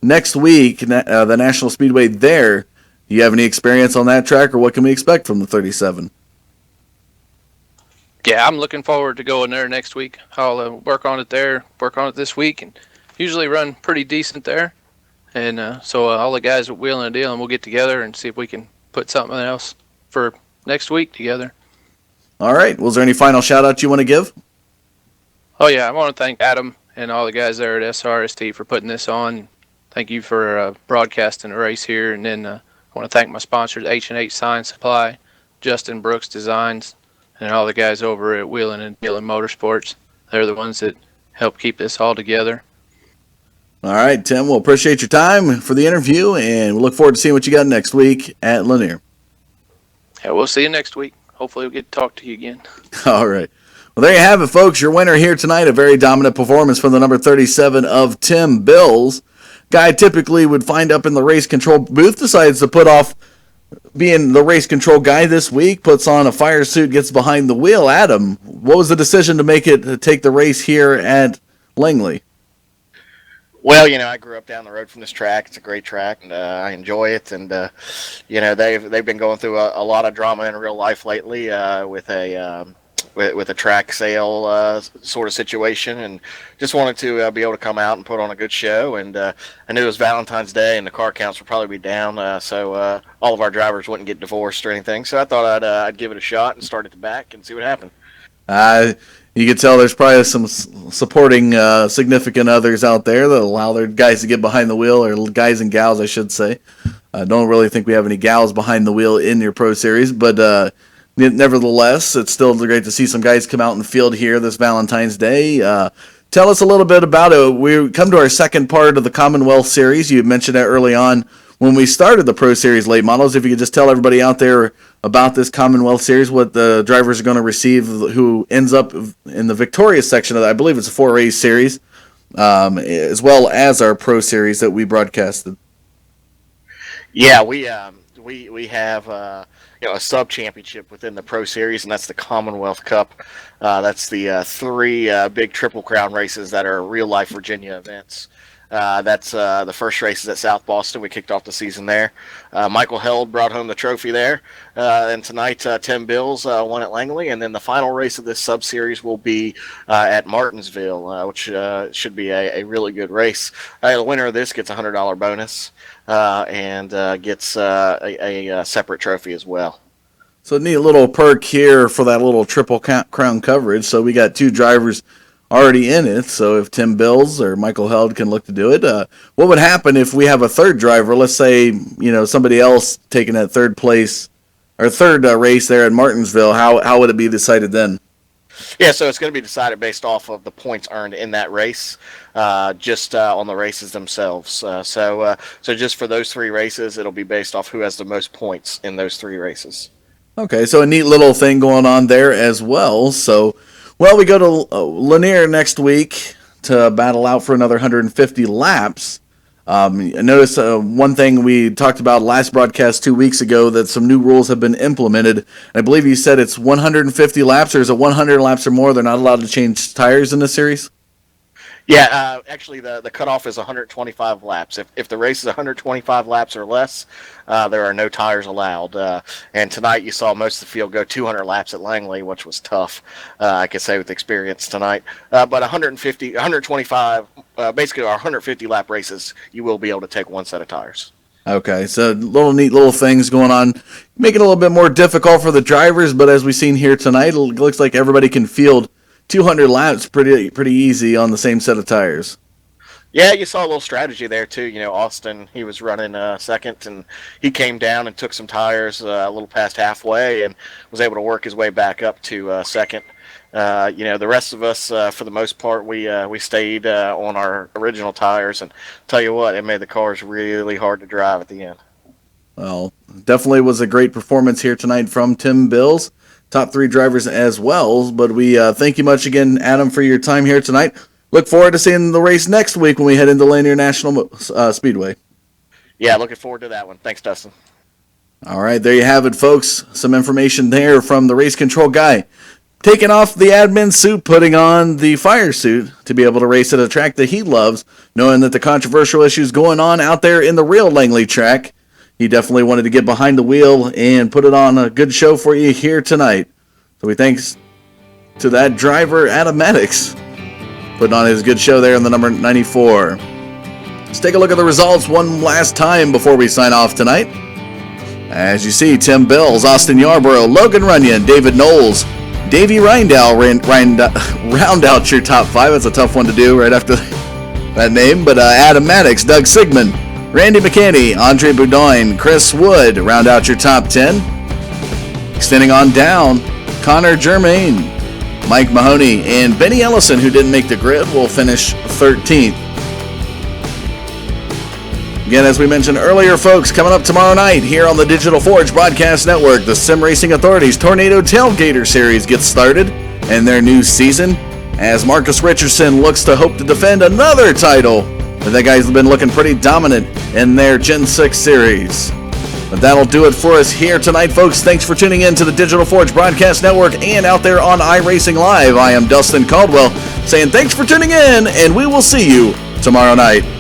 next week, the National Speedway there. Do you have any experience on that track, or what can we expect from the 37? Yeah, I'm looking forward to going there next week. I'll work on it this week, and usually run pretty decent there. And so all the guys at Wheeling and Dealing, we'll get together and see if we can put something else for next week together. All right. Was there any final shout-out you want to give? Oh, yeah. I want to thank Adam and all the guys there at SRST for putting this on. Thank you for broadcasting the race here. And then I want to thank my sponsors, H&H Sign Supply, Justin Brooks Designs, and all the guys over at Wheeling and Dealing Motorsports. They're the ones that help keep this all together. All right, Tim, we'll appreciate your time for the interview, and we'll look forward to seeing what you got next week at Lanier. Yeah, we'll see you next week. Hopefully we'll get to talk to you again. All right. Well, there you have it, folks. Your winner here tonight, a very dominant performance from the number 37 of Tim Bills. Guy typically would find up in the race control booth, decides to put off being the race control guy this week, puts on a fire suit, gets behind the wheel. Adam, what was the decision to take the race here at Langley? Well, I grew up down the road from this track. It's a great track, and I enjoy it. And they've been going through a lot of drama in real life lately with a track sale sort of situation, and just wanted to be able to come out and put on a good show. And I knew it was Valentine's Day, and the car counts would probably be down, so all of our drivers wouldn't get divorced or anything. So I thought I'd give it a shot and start at the back and see what happened. You can tell there's probably some supporting significant others out there that allow their guys to get behind the wheel, or guys and gals, I should say. I don't really think we have any gals behind the wheel in your Pro Series, but nevertheless, it's still great to see some guys come out in the field here this Valentine's Day. Tell us a little bit about it. We come to our second part of the Commonwealth Series. You mentioned that early on when we started the Pro Series late models. If you could just tell everybody out there about this Commonwealth Series, what the drivers are going to receive, who ends up in the victorious section of that. I believe it's a 4-race series, as well as our Pro Series that we broadcasted. Yeah, we have a sub championship within the Pro Series, and that's the Commonwealth Cup. That's the three big Triple Crown races that are real life Virginia events. That's the first race is at South Boston. We kicked off the season there. Michael Held brought home the trophy there. And tonight, Tim Bills won at Langley. And then the final race of this sub-series will be at Martinsville, which should be a really good race. The winner of this gets a $100 bonus and gets a separate trophy as well. So a neat little perk here for that little Triple Crown coverage. So we got two drivers already in it, so if Tim Bills or Michael Held can look to do it, what would happen if we have a third driver? Let's say somebody else taking that third place or third race there at Martinsville. How would it be decided then? Yeah, so it's going to be decided based off of the points earned in that race, just on the races themselves. So just for those three races, it'll be based off who has the most points in those three races. Okay, so a neat little thing going on there as well. So. Well, we go to Lanier next week to battle out for another 150 laps. I noticed one thing we talked about last broadcast 2 weeks ago, that some new rules have been implemented. I believe you said it's 150 laps, or is it 100 laps or more? They're not allowed to change tires in this series? Yeah, actually the cutoff is 125 laps. If the race is 125 laps or less, there are no tires allowed. And tonight you saw most of the field go 200 laps at Langley, which was tough, I could say, with experience tonight. But 125, basically our 150 lap races, you will be able to take one set of tires. Okay, so neat little things going on, make it a little bit more difficult for the drivers, but as we've seen here tonight, it looks like everybody can field 200 laps pretty easy on the same set of tires. Yeah, you saw a little strategy there too. Austin, he was running second, and he came down and took some tires a little past halfway and was able to work his way back up to second. The rest of us, for the most part, we stayed on our original tires, and tell you what, it made the cars really hard to drive at the end. Well, definitely was a great performance here tonight from Tim Bills. Top three drivers as well, but we thank you much again, Adam, for your time here tonight. Look forward to seeing the race next week when we head into Lanier National Speedway. Yeah, looking forward to that one. Thanks, Dustin. All right, there you have it, folks. Some information there from the race control guy. Taking off the admin suit, putting on the fire suit to be able to race at a track that he loves, knowing that the controversial issues going on out there in the real Langley track. He definitely wanted to get behind the wheel and put it on a good show for you here tonight. So we thanks to that driver, Adam Maddox, putting on his good show there in the number 94. Let's take a look at the results one last time before we sign off tonight. As you see, Tim Bills, Austin Yarborough, Logan Runyon, David Knowles, Davey Rindell round out your top five. That's a tough one to do right after that name. But Adam Maddox, Doug Sigmund, Randy McCanny, Andre Boudoin, Chris Wood round out your top 10. Extending on down, Connor Germain, Mike Mahoney, and Benny Ellison, who didn't make the grid, will finish 13th. Again, as we mentioned earlier, folks, coming up tomorrow night here on the Digital Forge Broadcast Network, the Sim Racing Authority's Tornado Tailgater Series gets started and their new season as Marcus Richardson looks to hope to defend another title. That guy's been looking pretty dominant in their Gen 6 series. But that'll do it for us here tonight, folks. Thanks for tuning in to the Digital Forge Broadcast Network and out there on iRacing Live. I am Dustin Caldwell saying thanks for tuning in, and we will see you tomorrow night.